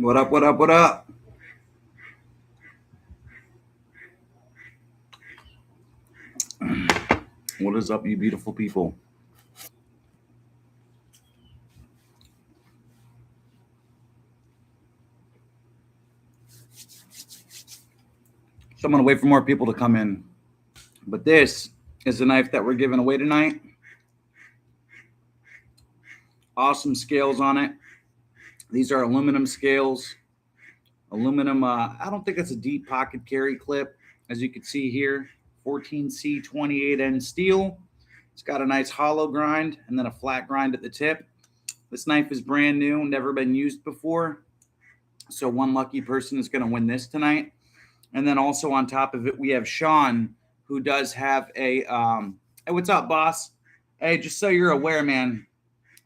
What up, what up, what up? What is up, you beautiful people? So I'm going to wait for more people to come in. But this is the knife that we're giving away tonight. Awesome scales on it. These are aluminum scales. Aluminum, I don't think it's a deep pocket carry clip, as you can see here. 14C 28N steel. It's got a nice hollow grind and then a flat grind at the tip. This knife is brand new, never been used before. So one lucky person is going to win this tonight. And then also on top of it, we have Sean, who does have a hey, what's up, boss? Hey, just so you're aware, man,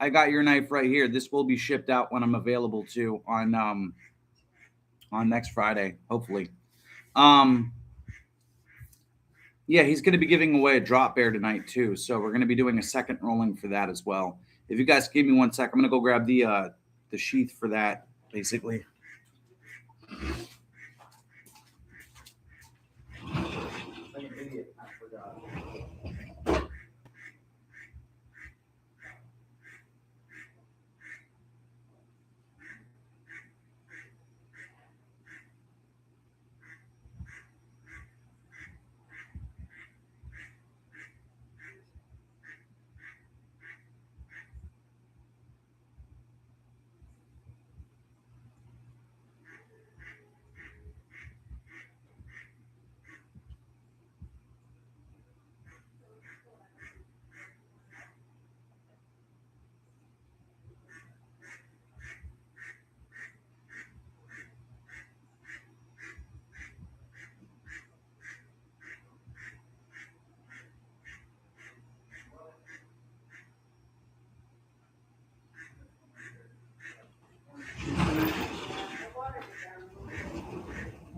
I got your knife right here. This will be shipped out when I'm available to on next Friday, hopefully. Um yeah, he's going to be giving away a drop bear tonight too. So we're going to be doing a second rolling for that as well. If you guys give me 1 sec, I'm going to go grab the sheath for that basically. Like an idiot, I forgot.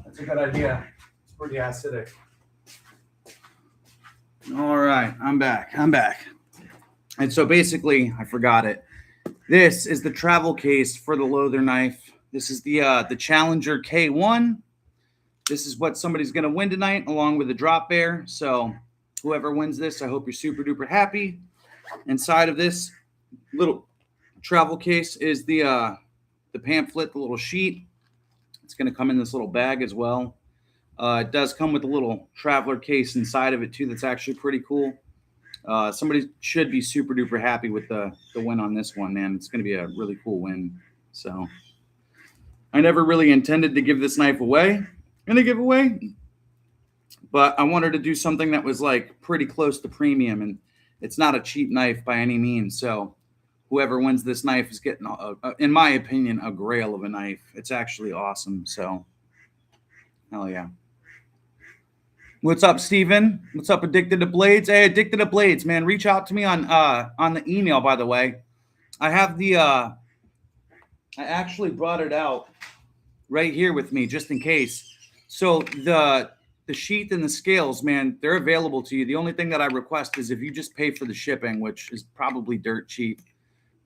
That's a good idea. It's pretty acidic. All right, I'm back. And so basically, I forgot it. This is the travel case for the Loather knife. This is the Challenger K1. This is what somebody's going to win tonight, along with the drop bear. So whoever wins this, I hope you're super duper happy. Inside of this little travel case is the pamphlet, the little sheet. It's going to come in this little bag as well. It does come with a little traveler case inside of it too. That's actually pretty cool. Somebody should be super duper happy with the win on this one, man. It's going to be a really cool win. So I never really intended to give this knife away in a giveaway, but I wanted to do something that was like pretty close to premium, and it's not a cheap knife by any means. So whoever wins this knife is getting, in my opinion, a grail of a knife. It's actually awesome. So hell yeah. What's up, Steven? What's up, Addicted to Blades? Hey, Addicted to Blades, man. Reach out to me on the email, by the way. I have I actually brought it out right here with me just in case. So the sheath and the scales, man, they're available to you. The only thing that I request is if you just pay for the shipping, which is probably dirt cheap.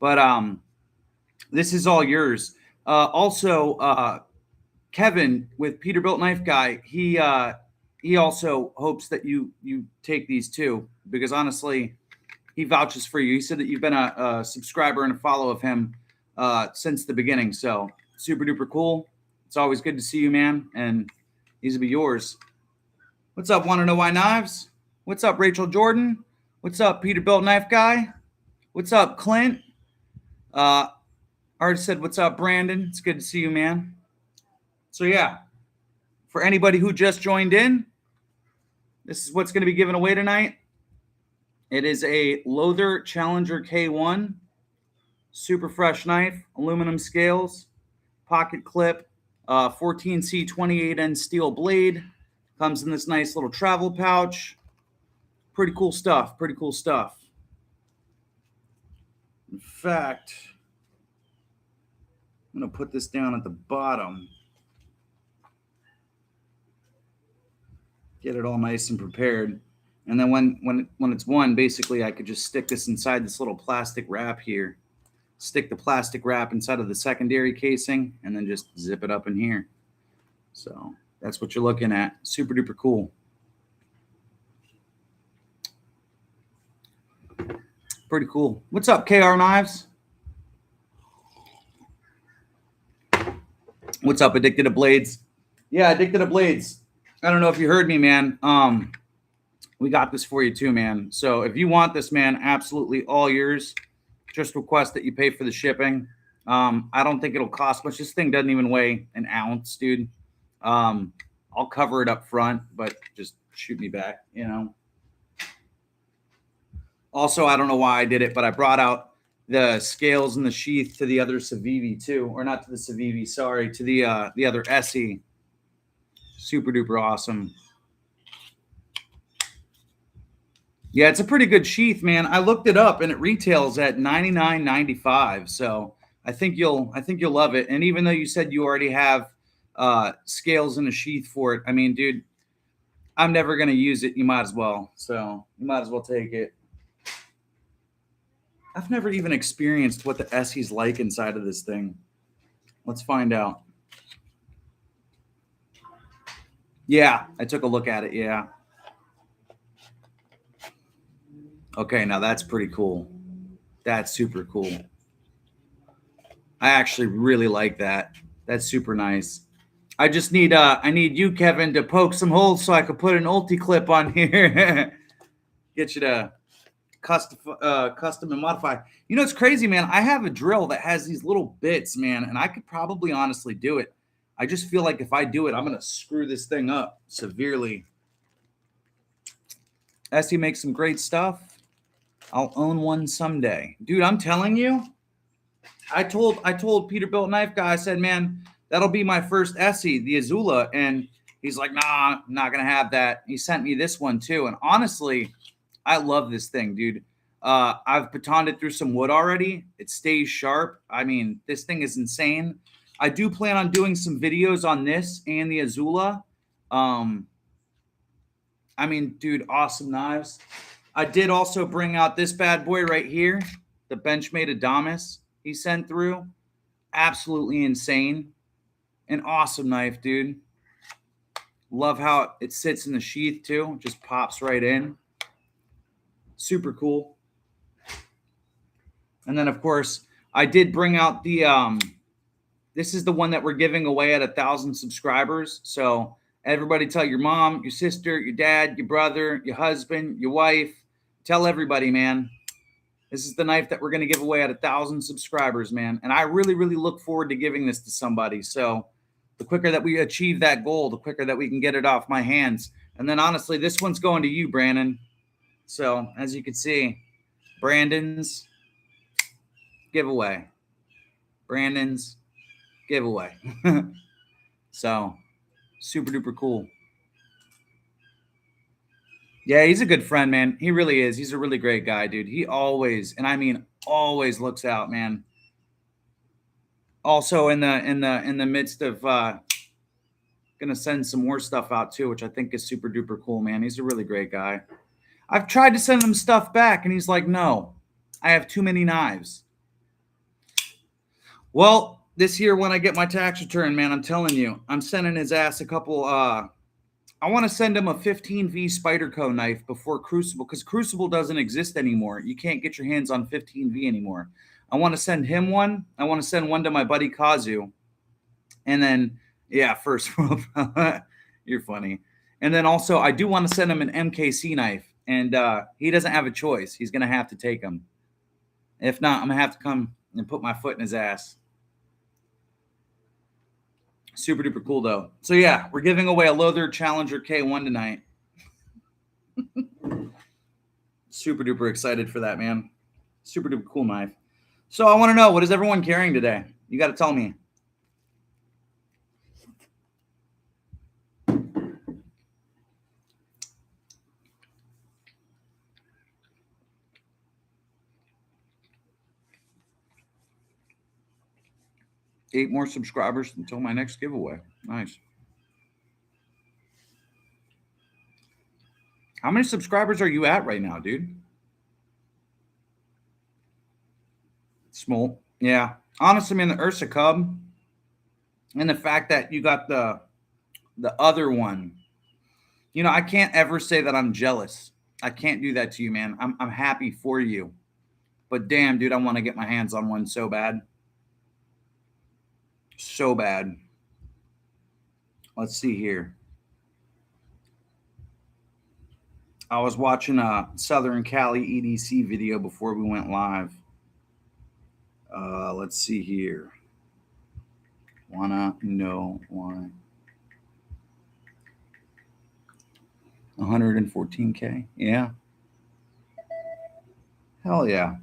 But this is all yours. Also, Kevin with Peterbilt Knife Guy, he also hopes that you take these too, because honestly, he vouches for you. He said that you've been a subscriber and a follow of him since the beginning. So super duper cool. It's always good to see you, man. And these will be yours. What's up? Want to know why knives? What's up, Rachel Jordan? What's up, Peterbilt Knife Guy? What's up, Clint? Already said what's up, Brandon. It's good to see you, man. So yeah, for anybody who just joined in, this is what's going to be given away tonight. It is a Loather Challenger K1, super fresh knife, aluminum scales, pocket clip, 14C 28N steel blade. Comes in this nice little travel pouch. Pretty cool stuff. In fact, I'm going to put this down at the bottom. Get it all nice and prepared. And then when it's won, basically I could just stick this inside this little plastic wrap here. stick the plastic wrap inside of the secondary casing, and then just zip it up in here. So that's what you're looking at. Super duper cool. Pretty cool. What's up, KR Knives? What's up, Addicted to Blades? Yeah, Addicted to Blades. I don't know if you heard me, man. We got this for you too, man. So if you want this, man, absolutely all yours. Just request that you pay for the shipping. I don't think it'll cost much. This thing doesn't even weigh an ounce, dude. I'll cover it up front, but just shoot me back, you know. Also, I don't know why I did it, but I brought out the scales and the sheath to the other Civivi too, or not to the Civivi, sorry, to the other SE. Super duper awesome. Yeah, it's a pretty good sheath, man. I looked it up and it retails at $99.95. So I think you'll love it. And even though you said you already have scales and a sheath for it, I mean, dude, I'm never gonna use it. You might as well. So you might as well take it. I've never even experienced what the SE's like inside of this thing. Let's find out. Yeah, I took a look at it. Yeah. Okay, now that's pretty cool. That's super cool. I actually really like that. That's super nice. I just need I need you, Kevin, to poke some holes so I could put an ulti clip on here. Get you to custom and modify. You know, it's crazy, man. I have a drill that has these little bits, man, and I could probably honestly do it. I just feel like if I do it, I'm gonna screw this thing up severely. SE makes some great stuff. I'll own one someday, dude. I'm telling you. I told Peterbilt Knife Guy. I said, man, that'll be my first SE, the Azula, and he's like, nah, I'm not gonna have that. He sent me this one too, and honestly, I love this thing, dude. I've batoned it through some wood already. It stays sharp. I mean, this thing is insane. I do plan on doing some videos on this and the Azula. I mean, dude, awesome knives. I did also bring out this bad boy right here, the Benchmade Adamas he sent through. Absolutely insane. An awesome knife, dude. Love how it sits in the sheath too. Just pops right in. Super cool. And then, of course, I did bring out the this is the one that we're giving away at 1,000 subscribers. So everybody tell your mom, your sister, your dad, your brother, your husband, your wife. Tell everybody, man. This is the knife that we're going to give away at 1,000 subscribers, man. And I really, really look forward to giving this to somebody. So the quicker that we achieve that goal, the quicker that we can get it off my hands. And then, honestly, this one's going to you, Brandon. So as you can see, Brandon's giveaway. Brandon's giveaway. So super duper cool. Yeah, he's a good friend, man. He really is. He's a really great guy, dude. He always, and I mean always, looks out, man. Also in the midst of gonna send some more stuff out too, which I think is super duper cool, man. He's a really great guy. I've tried to send him stuff back, and he's like, no, I have too many knives. Well, this year when I get my tax return, man, I'm telling you, I'm sending his ass a couple. I want to send him a 15V Spyderco knife before Crucible, because Crucible doesn't exist anymore. You can't get your hands on 15V anymore. I want to send him one. I want to send one to my buddy Kazu. And then, yeah, first world. You're funny. And then also, I do want to send him an MKC knife. And he doesn't have a choice. He's going to have to take them. If not, I'm going to have to come and put my foot in his ass. Super duper cool, though. So, yeah, we're giving away a Lothar Challenger K1 tonight. Super duper excited for that, man. Super duper cool knife. So, I want to know, what is everyone carrying today? You got to tell me. Eight more subscribers until my next giveaway. Nice. How many subscribers are you at right now, dude? Small. Yeah. Honestly, man, the Ursa Cub and the fact that you got the other one, I can't ever say that I'm jealous. I can't do that to you, man. I'm happy for you. But damn, dude, I want to get my hands on one so bad. So bad. Let's see here. I was watching a Southern Cali EDC video before we went live. Let's see here. Wanna know why? 114K. Yeah. Hell yeah.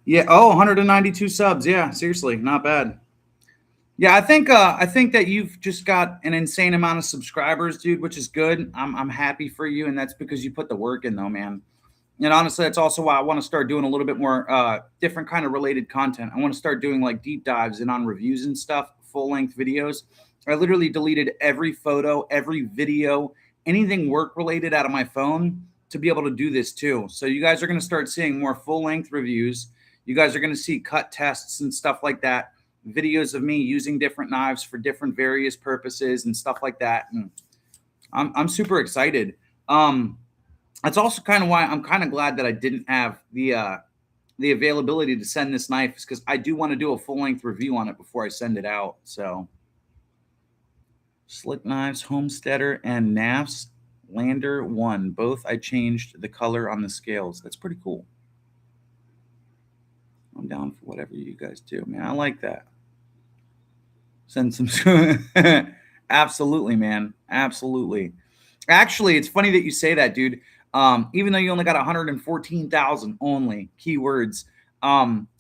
Yeah. Oh, 192 subs. Yeah. Seriously, not bad. Yeah, I think that you've just got an insane amount of subscribers, dude, which is good. I'm happy for you, and that's because you put the work in, though, man. And honestly, that's also why I want to start doing a little bit more different kind of related content. I want to start doing like deep dives and on reviews and stuff, full length videos. I literally deleted every photo, every video, anything work related out of my phone to be able to do this too. So you guys are going to start seeing more full length reviews. You guys are going to see cut tests and stuff like that, videos of me using different knives for different various purposes and stuff like that. And I'm super excited. That's also kind of why I'm kind of glad that I didn't have the availability to send this knife, is because I do want to do a full length review on it before I send it out. So, Slick Knives, Homesteader, and NAF's Lander 1. Both I changed the color on the scales. That's pretty cool. I'm down for whatever you guys do, man. I like that. Send some. Absolutely, man. Absolutely. Actually, it's funny that you say that, dude. Even though you only got 114,000 only keywords,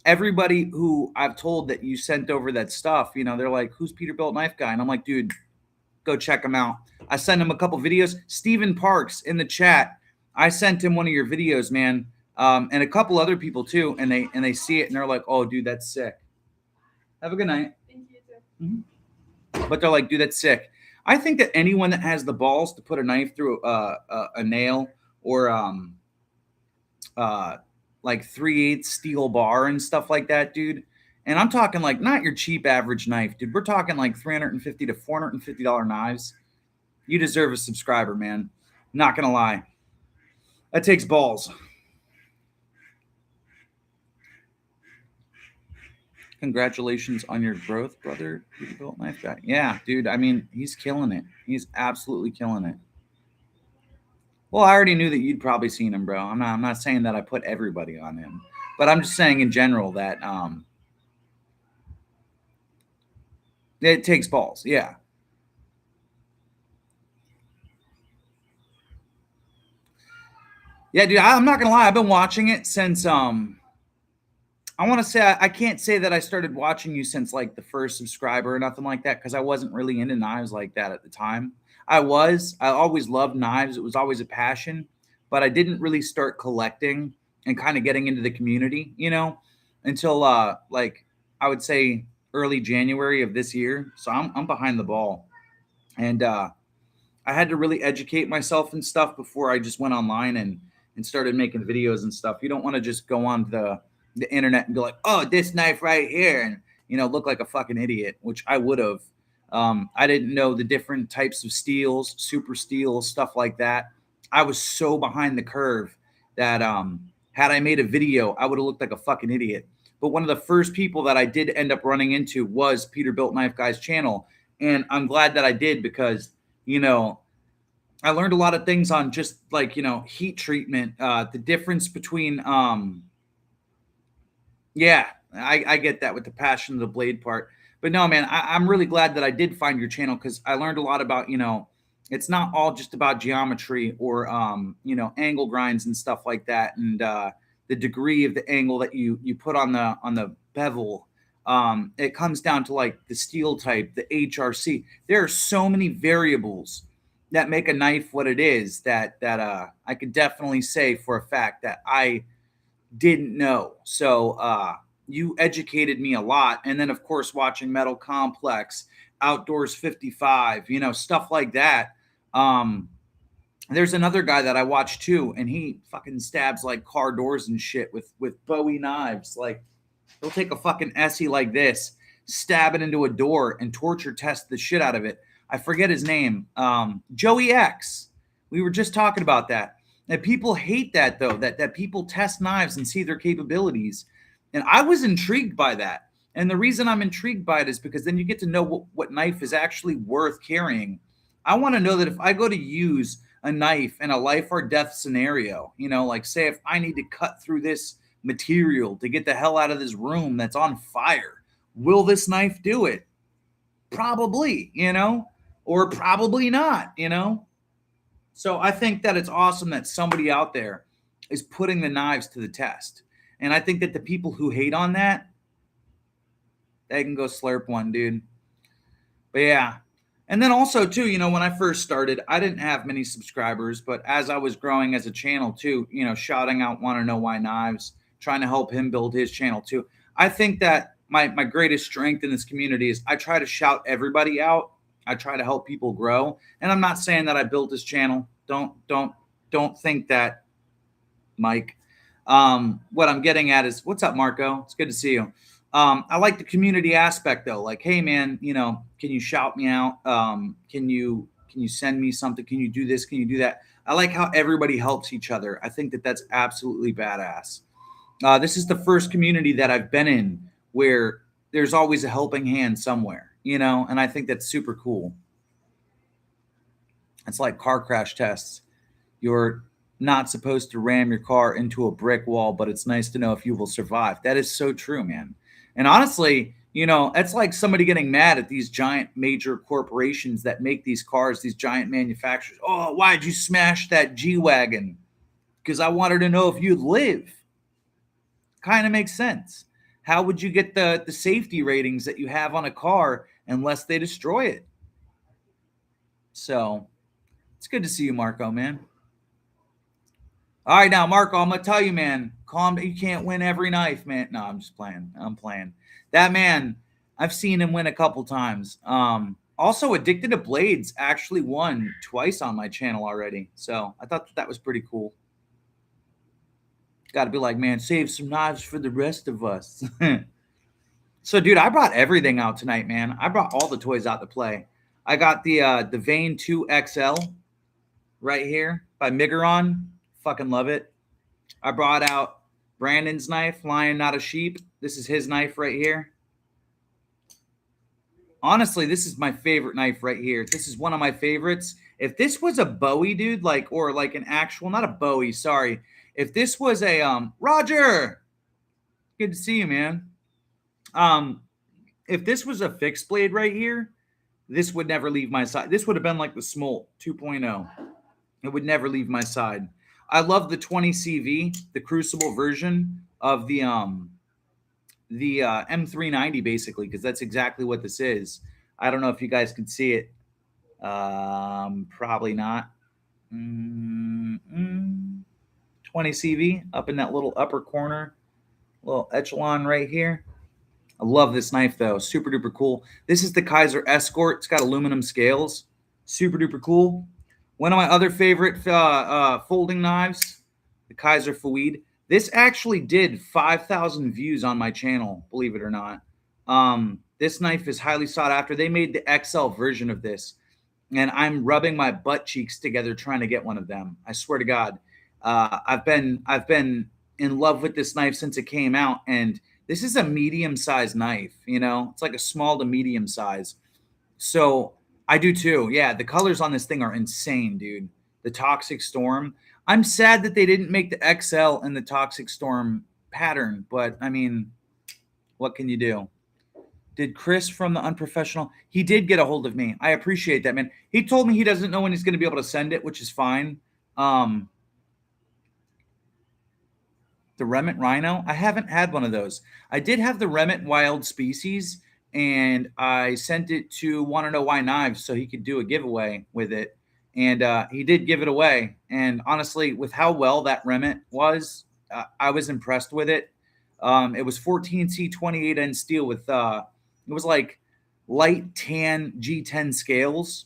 everybody who I've told that you sent over that stuff, they're like, "Who's Peterbilt Knife Guy?" And I'm like, "Dude, go check him out." I sent him a couple videos. Steven Parks in the chat, I sent him one of your videos, man, and a couple other people too, and they see it and they're like, "Oh, dude, that's sick." Have a good night. Thank you too. Mm-hmm. But they're like, "Dude, that's sick." I think that anyone that has the balls to put a knife through a nail or like 3/8 steel bar and stuff like that, dude. And I'm talking like not your cheap average knife, dude. We're talking like $350 to $450 knives. You deserve a subscriber, man. Not gonna lie. That takes balls. Congratulations on your growth, brother. Peterbilt Knife Guy. Yeah, dude. I mean, he's killing it. He's absolutely killing it. Well, I already knew that you'd probably seen him, bro. I'm not saying that I put everybody on him, but I'm just saying in general that it takes balls. Yeah. Yeah, dude, I'm not gonna lie. I've been watching it since I want to say I can't say that I started watching you since like the first subscriber or nothing like that, because I wasn't really into knives like that at the time. I always loved knives. It was always a passion, but I didn't really start collecting and kind of getting into the community, until like I would say early January of this year. So I'm behind the ball, and I had to really educate myself and stuff before I just went online and started making videos and stuff. You don't want to just go on the internet and be like, "Oh, this knife right here," and look like a fucking idiot, which I would have. I didn't know the different types of steels, super steels, stuff like that. I was so behind the curve that had I made a video, I would have looked like a fucking idiot. But one of the first people that I did end up running into was Peterbilt Knife Guy's channel, and I'm glad that I did, because I learned a lot of things on just like heat treatment, the difference between yeah, I get that with the passion of the blade part. But no, man, I'm really glad that I did find your channel, because I learned a lot about, it's not all just about geometry or, angle grinds and stuff like that. And the degree of the angle that you put on the bevel. It comes down to like the steel type, the HRC. There are so many variables that make a knife what it is that I could definitely say for a fact that I didn't know. So you educated me a lot. And then, of course, watching Metal Complex, Outdoors 55, stuff like that. There's another guy that I watch too, and he fucking stabs like car doors and shit with Bowie knives. Like, He'll take a fucking Essie like this, stab it into a door, and torture test the shit out of it. I forget his name. Joey X. We were just talking about that. And people hate that, though, that people test knives and see their capabilities. And I was intrigued by that. And the reason I'm intrigued by it is because then you get to know what knife is actually worth carrying. I want to know that if I go to use a knife in a life or death scenario, like say if I need to cut through this material to get the hell out of this room that's on fire, will this knife do it? Probably, or probably not, So I think that it's awesome that somebody out there is putting the knives to the test. And I think that the people who hate on that, they can go slurp one, dude. But yeah. And then also, too, when I first started, I didn't have many subscribers. But as I was growing as a channel, too, shouting out Want to Know Why Knives, trying to help him build his channel, too. I think that my greatest strength in this community is I try to shout everybody out. I try to help people grow. And I'm not saying that I built this channel. Don't think that, Mike. What I'm getting at is, what's up, Marco? It's good to see you. I like the community aspect, though. Like, hey, man, can you shout me out? Can you send me something? Can you do this? Can you do that? I like how everybody helps each other. I think that that's absolutely badass. This is the first community that I've been in where there's always a helping hand somewhere, and I think that's super cool. It's like car crash tests. You're not supposed to ram your car into a brick wall, but it's nice to know if you will survive. That is so true, man. And honestly, it's like somebody getting mad at these giant major corporations that make these cars, these giant manufacturers. Oh, why'd you smash that G-Wagon? Because I wanted to know if you'd live. Kind of makes sense. How would you get the safety ratings that you have on a car unless they destroy it? So it's good to see you, Marco, man. All right, now, Marco, I'm going to tell you, man, calm down. You can't win every knife, man. No, I'm just playing. I'm playing. That man, I've seen him win a couple times. Also, Addicted to Blades actually won twice on my channel already. So I thought that was pretty cool. Got to be like, man, save some knives for the rest of us. So, dude, I brought everything out tonight, man. I brought all the toys out to play. I got the Vane 2 XL right here by Migaron. Fucking love it. I brought out Brandon's knife, Lion Not a Sheep. This is his knife right here. Honestly, this is my favorite knife right here. This is one of my favorites. If this was a Bowie, dude, or an actual, not a Bowie, sorry. If this was a Roger, good to see you, man. If this was a fixed blade right here, this would never leave my side. This would have been like the Smolt 2.0. It would never leave my side. I love the 20 CV, the Crucible version of the M390, basically, because that's exactly what this is. I don't know if you guys can see it. Probably not. 20 CV up in that little upper corner, little echelon right here. I love this knife, though. Super duper cool. This is the Kaiser Escort. It's got aluminum scales. Super duper cool. One of my other favorite folding knives, the Kaiser Fouid. This actually did 5,000 views on my channel, believe it or not. This knife is highly sought after. They made the XL version of this, and I'm rubbing my butt cheeks together trying to get one of them. I swear to God. I've been in love with this knife since it came out, and this is a medium-sized knife, It's like a small to medium size. So I do too. Yeah, the colors on this thing are insane, dude. The Toxic Storm. I'm sad that they didn't make the XL in the Toxic Storm pattern, but I mean, what can you do? Did Chris from the Unprofessional? He did get a hold of me. I appreciate that, man. He told me he doesn't know when he's going to be able to send it, which is fine. The Remit Rhino. I haven't had one of those. I did have the Remit Wild Species, and I sent it to Want to Know Why Knives so he could do a giveaway with it. And he did give it away. And honestly, with how well that Remit was, I was impressed with it. It was 14C 28N steel with, it was like light tan G10 scales.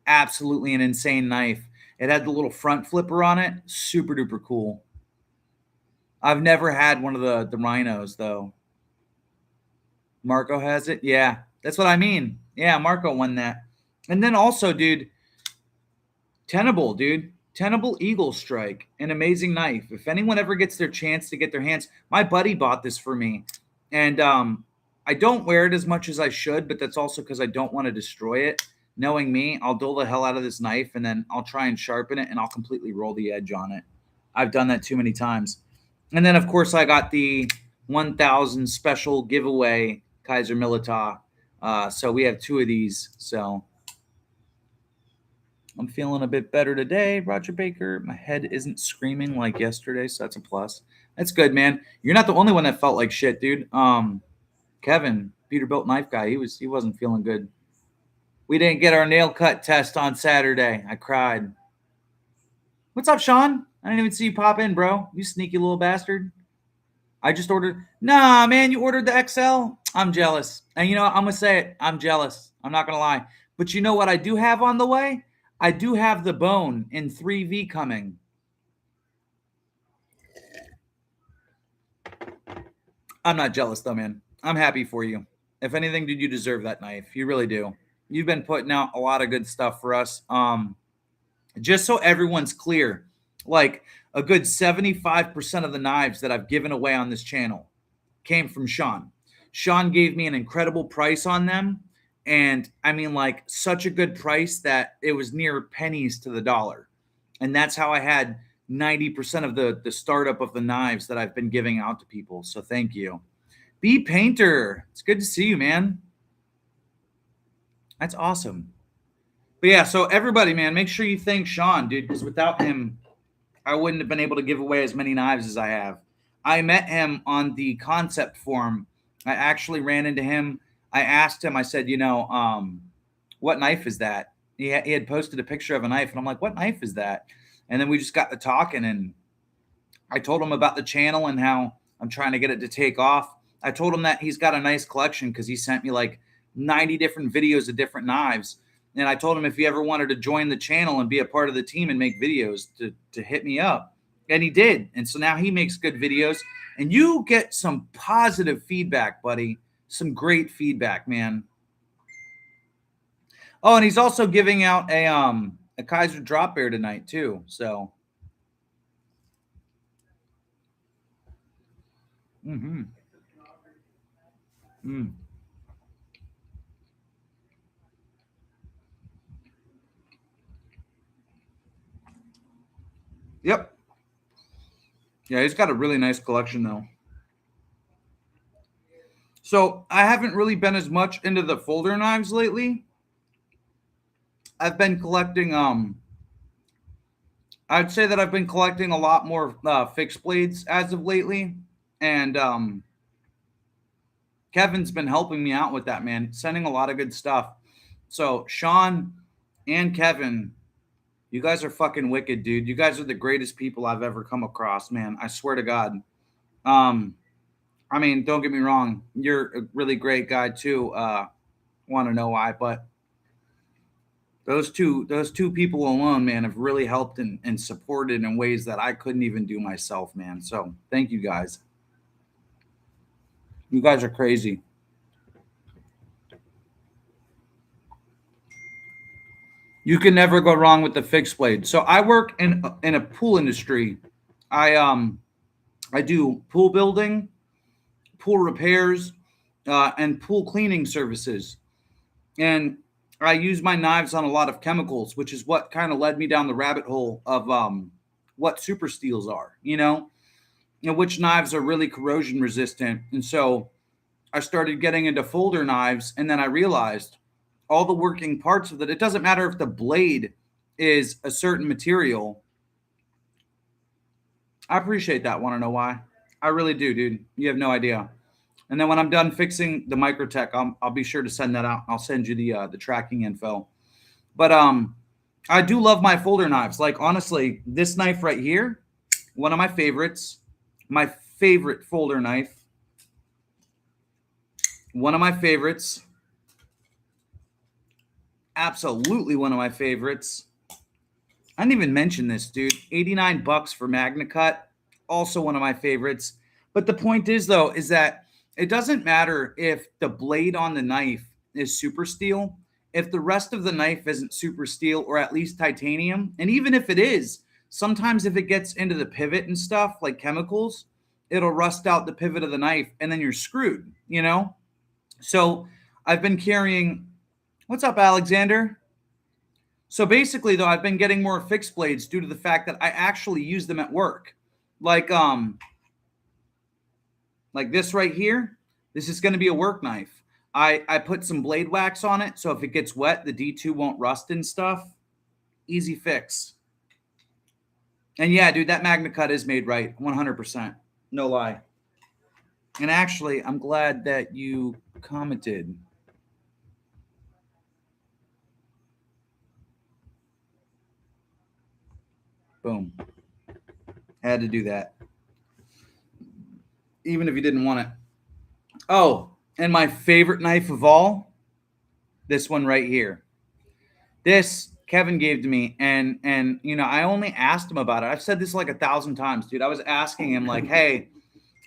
Absolutely an insane knife. It had the little front flipper on it. Super duper cool. I've never had one of the rhinos, though. Marco has it. Yeah, that's what I mean. Yeah, Marco won that. And then also, dude, Tenable, dude. Tenable Eagle Strike, an amazing knife. If anyone ever gets their chance to get their hands, my buddy bought this for me. And I don't wear it as much as I should, but that's also because I don't want to destroy it. Knowing me, I'll dull the hell out of this knife and then I'll try and sharpen it and I'll completely roll the edge on it. I've done that too many times. And then, of course, I got the 1000 special giveaway Kaiser Militar. So we have 2 of these. So I'm feeling a bit better today, Roger Baker. My head isn't screaming like yesterday, so that's a plus. That's good, man. You're not the only one that felt like shit, dude. Kevin, Peterbilt knife guy, he wasn't feeling good. We didn't get our nail cut test on Saturday. I cried. What's up, Sean? I didn't even see you pop in, bro. You sneaky little bastard. I just ordered. Nah, man, you ordered the XL? I'm jealous. And you know what? I'm going to say it. I'm jealous. I'm not going to lie. But you know what I do have on the way? I do have the bone in 3V coming. I'm not jealous, though, man. I'm happy for you. If anything, dude, you deserve that knife. You really do. You've been putting out a lot of good stuff for us. Just so everyone's clear, like a good 75% of the knives that I've given away on this channel came from Sean. Sean gave me an incredible price on them. And I mean, like, such a good price that it was near pennies to the dollar. And that's how I had 90% of the startup of the knives that I've been giving out to people. So thank you. B Painter, it's good to see you, man. That's awesome. But yeah, so everybody, man, make sure you thank Sean, dude, because without him, I wouldn't have been able to give away as many knives as I have. I met him on the concept forum. I actually ran into him. I asked him, I said, what knife is that? He had posted a picture of a knife, and I'm like, what knife is that? And then we just got to talking, and I told him about the channel and how I'm trying to get it to take off. I told him that he's got a nice collection because he sent me like 90 different videos of different knives. And I told him if he ever wanted to join the channel and be a part of the team and make videos to hit me up. And he did. And so now he makes good videos. And you get some positive feedback, buddy. Some great feedback, man. Oh, and he's also giving out a Kaiser drop bear tonight too. So Yep. Yeah, he's got a really nice collection though. So I haven't really been as much into the folder knives lately. I've been collecting I'd say that I've been collecting a lot more fixed blades as of lately. And Kevin's been helping me out with that, man, sending a lot of good stuff. So Sean and Kevin, you guys are fucking wicked, dude. You guys are the greatest people I've ever come across, man. I swear to God. I mean, don't get me wrong. You're a really great guy too. Want to know why, but those two people alone, man, have really helped and supported in ways that I couldn't even do myself, man. So thank you guys. You guys are crazy. You can never go wrong with the fixed blade. So I work in a pool industry. I do pool building, pool repairs, and pool cleaning services. And I use my knives on a lot of chemicals, which is what kind of led me down the rabbit hole of what super steels are, which knives are really corrosion resistant. And so I started getting into folder knives, and then I realized all the working parts of it. It doesn't matter if the blade is a certain material. I appreciate that. Want to know why? I really do, dude. You have no idea. And then when I'm done fixing the Microtech, I'll be sure to send that out. I'll send you the tracking info. But I do love my folder knives. Like, honestly, this knife right here, one of my favorites. My favorite folder knife. One of my favorites. Absolutely one of my favorites. I didn't even mention this, dude. $89 for Magna Cut. Also one of my favorites. But the point is, though, is that it doesn't matter if the blade on the knife is super steel. If the rest of the knife isn't super steel or at least titanium, and even if it is, sometimes if it gets into the pivot and stuff like chemicals, it'll rust out the pivot of the knife and then you're screwed, you know? So I've been carrying, what's up, Alexander? So basically, though, I've been getting more fixed blades due to the fact that I actually use them at work. Like this right here. This is going to be a work knife. I put some blade wax on it, so if it gets wet, the D2 won't rust and stuff. Easy fix. And yeah, dude, that Magna Cut is made right, 100%. No lie. And actually, I'm glad that you commented. Boom. Had to do that. Even if you didn't want it. Oh, and my favorite knife of all, this one right here. This Kevin gave to me, and you know, I only asked him about it. I've said this like 1,000 times, dude. I was asking him like, hey,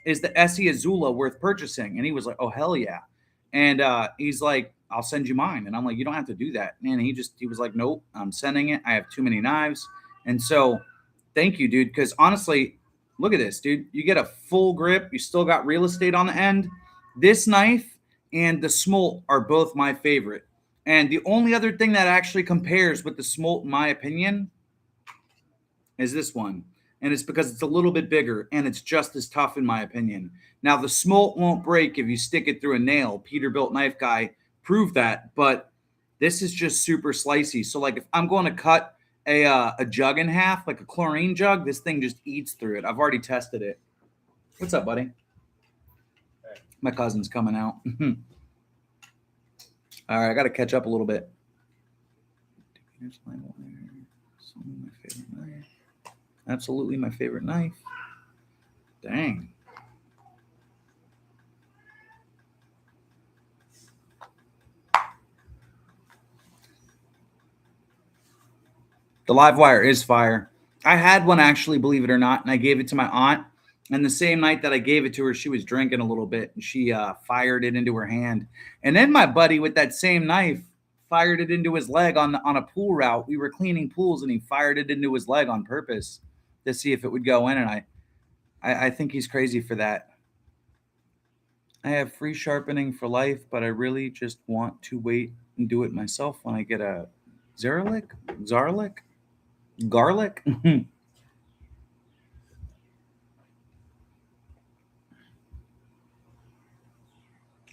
is the Essie Azula worth purchasing? And he was like, oh, hell yeah. And he's like, I'll send you mine. And I'm like, you don't have to do that. And he was like, nope, I'm sending it. I have too many knives. And so thank you, dude. Because honestly, look at this, dude. You get a full grip. You still got real estate on the end. This knife and the smolt are both my favorite. And the only other thing that actually compares with the smolt, in my opinion, is this one. And it's because it's a little bit bigger and it's just as tough, in my opinion. Now, the smolt won't break if you stick it through a nail. Peterbilt Knife Guy proved that. But this is just super slicey. So, like, if I'm going to cut a jug in half, like a chlorine jug, this thing just eats through it. I've already tested it. What's up, buddy? My cousin's coming out. All right, I got to catch up a little bit. Here's my favorite knife. Absolutely my favorite knife. Dang. The live wire is fire. I had one actually, believe it or not, and I gave it to my aunt. And the same night that I gave it to her, she was drinking a little bit, and she fired it into her hand. And then my buddy with that same knife fired it into his leg on a pool route. We were cleaning pools, and he fired it into his leg on purpose to see if it would go in. And I think he's crazy for that. I have free sharpening for life, but I really just want to wait and do it myself when I get a garlic.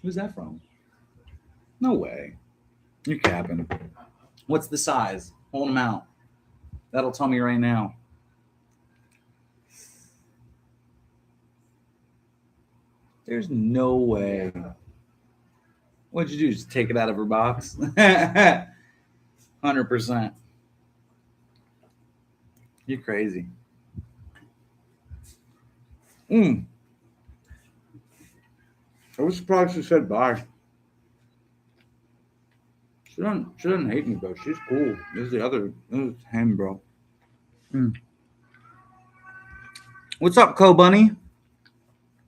Who's that from? No way. You're capping. What's the size? Hold them out. That'll tell me right now. There's no way. What'd you do? Just take it out of her box? 100%. You're crazy. I was surprised she said bye. She doesn't hate me, bro. She's cool. This is him, bro. What's up, Co-Bunny?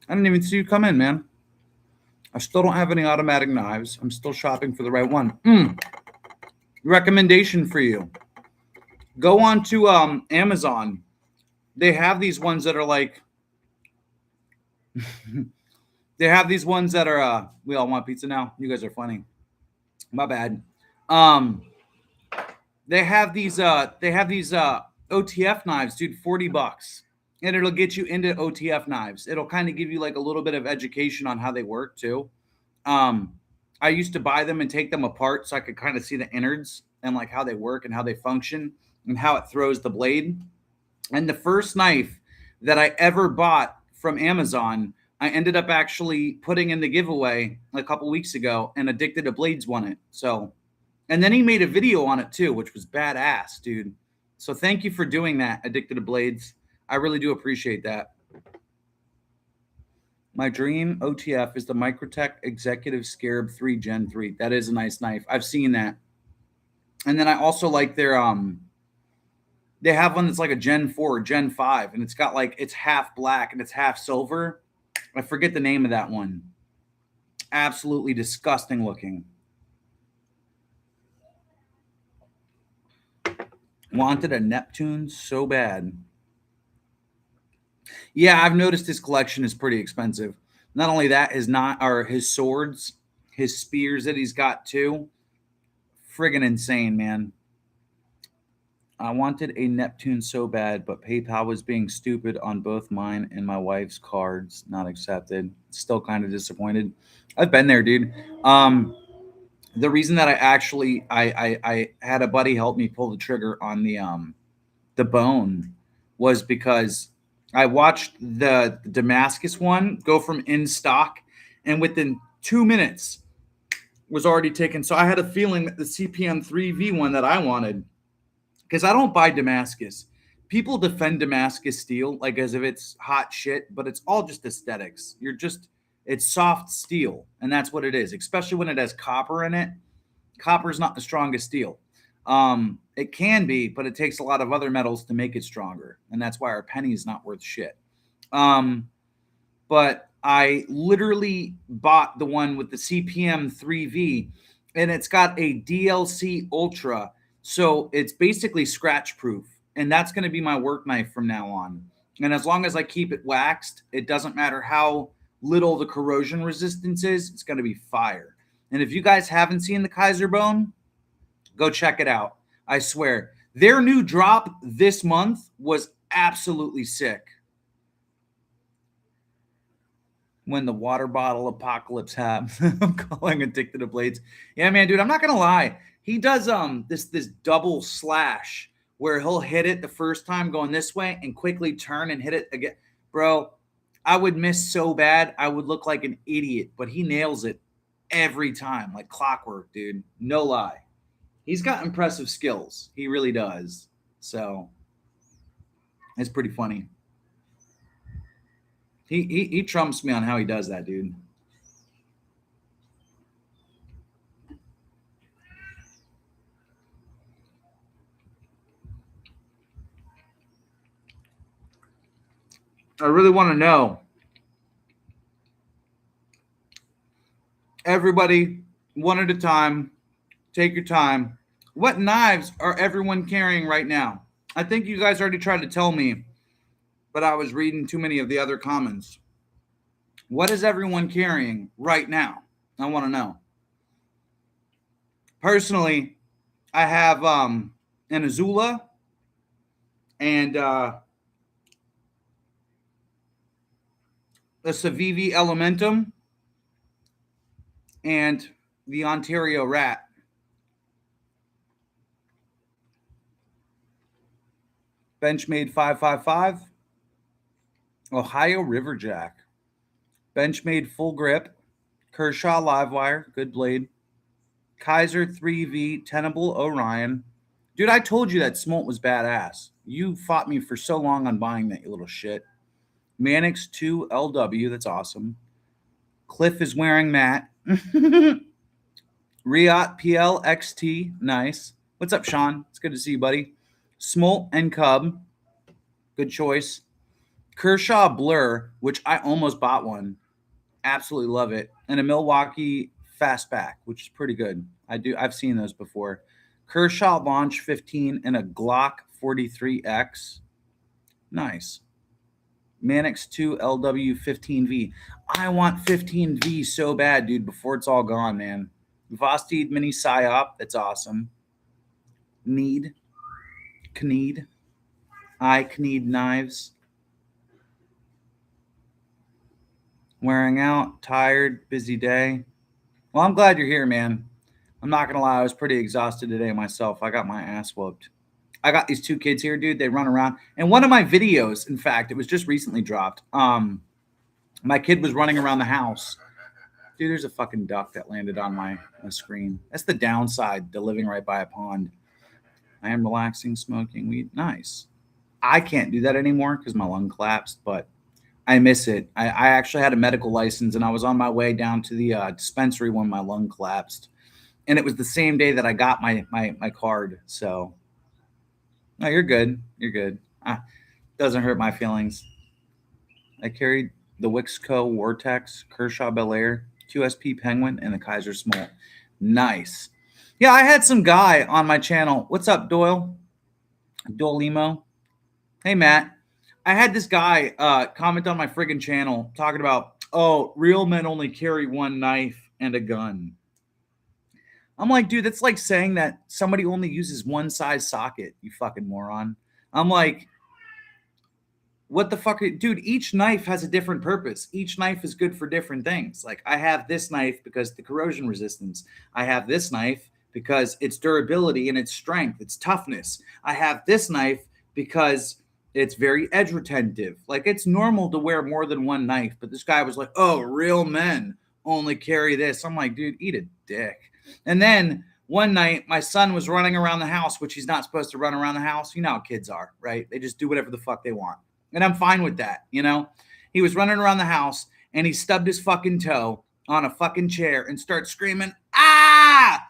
I didn't even see you come in, man. I still don't have any automatic knives. I'm still shopping for the right one. Recommendation for you. Go on to Amazon. They have these ones that are like... they have these ones that are... we all want pizza now? You guys are funny. My bad. They have these OTF knives, dude, $40. And it'll get you into OTF knives. It'll kind of give you like a little bit of education on how they work too. I used to buy them and take them apart so I could kind of see the innards and like how they work and how they function and how it throws the blade. And the first knife that I ever bought from Amazon, I ended up actually putting in the giveaway a couple weeks ago, and Addicted to Blades won it. So, and then he made a video on it too, which was badass, dude. So thank you for doing that, Addicted to Blades. I really do appreciate that. My dream OTF is the Microtech Executive Scarab 3 Gen 3. That is a nice knife. I've seen that. And then I also like their they have one that's like a Gen 4 or Gen 5, and it's got like, it's half black and it's half silver. I forget the name of that one. Absolutely disgusting looking. Wanted a Neptune so bad. Yeah, I've noticed his collection is pretty expensive. Not only that, his swords, his spears that he's got too. Friggin' insane, man. I wanted a Neptune so bad, but PayPal was being stupid on both mine and my wife's cards. Not accepted. Still kind of disappointed. I've been there, dude. The reason that I had a buddy help me pull the trigger on the bone was because I watched the Damascus one go from in stock, and within 2 minutes was already taken. So I had a feeling that the CPM 3V one that I wanted, because I don't buy Damascus. People defend Damascus steel like as if it's hot shit, but it's all just aesthetics. It's soft steel, and that's what it is, especially when it has copper in it. Copper is not the strongest steel. It can be, but it takes a lot of other metals to make it stronger, and that's why our penny is not worth shit. But I literally bought the one with the CPM 3V, and it's got a DLC Ultra, so it's basically scratch proof, and that's going to be my work knife from now on. And as long as I keep it waxed, it doesn't matter how little the corrosion resistance is, it's going to be fire. And if you guys haven't seen the Kaiser Bone, go check it out. I swear. Their new drop this month was absolutely sick. When the water bottle apocalypse happens, I'm calling Addicted to Blades. Yeah, man, dude, I'm not gonna lie. He does this double slash where he'll hit it the first time going this way and quickly turn and hit it again. Bro, I would miss so bad. I would look like an idiot, but he nails it every time, like clockwork, dude. No lie. He's got impressive skills. He really does. So it's pretty funny. He trumps me on how he does that, dude. I really want to know. Everybody, one at a time, take your time. What knives are everyone carrying right now? I think you guys already tried to tell me, but I was reading too many of the other comments. What is everyone carrying right now? I want to know. Personally, I have an Azula and a Civivi Elementum and the Ontario Rat. Benchmade 555. Ohio Riverjack. Benchmade Full Grip. Kershaw Livewire. Good blade. Kaiser 3V Tenable Orion. Dude, I told you that Smolt was badass. You fought me for so long on buying that, you little shit. Mannix 2 LW. That's awesome. Cliff is wearing Matt. Riot PL XT. Nice. What's up, Sean? It's good to see you, buddy. Smolt and Cub. Good choice. Kershaw Blur, which I almost bought one. Absolutely love it. And a Milwaukee Fastback, which is pretty good. I've seen those before. Kershaw Launch 15 and a Glock 43X. Nice. Mannix 2 LW 15V. I want 15V so bad, dude, before it's all gone, man. Vosteed Mini Psyop. That's awesome. Knead. Knead knives. Wearing out, tired, busy day. Well, I'm glad you're here, man. I'm not gonna lie, I was pretty exhausted today myself. I got my ass whooped. I got these two kids here, dude. They run around. And one of my videos, in fact, it was just recently dropped. My kid was running around the house. Dude, there's a fucking duck that landed on my screen. That's the downside to living right by a pond. I am relaxing, smoking weed. Nice. I can't do that anymore because my lung collapsed, but I miss it. I actually had a medical license, and I was on my way down to the dispensary when my lung collapsed. And it was the same day that I got my card. So, no, you're good. You're good. Doesn't hurt my feelings. I carried the Wixco Vortex Kershaw Bel Air 2SP Penguin and the Kaiser Small. Nice. Yeah, I had some guy on my channel. What's up, Doyle? Doyle Emo. Hey, Matt. I had this guy comment on my friggin' channel talking about, oh, real men only carry one knife and a gun. I'm like, dude, that's like saying that somebody only uses one size socket, you fucking moron. I'm like, what the fuck? Dude, each knife has a different purpose. Each knife is good for different things. Like, I have this knife because the corrosion resistance. I have this knife because its durability and its strength, its toughness. I have this knife because it's very edge retentive. Like, it's normal to wear more than one knife, but this guy was like, oh, real men only carry this. I'm like, dude, eat a dick. And then one night, my son was running around the house, which he's not supposed to run around the house. You know how kids are, right? They just do whatever the fuck they want. And I'm fine with that, you know? He was running around the house and he stubbed his fucking toe on a fucking chair and starts screaming, ah,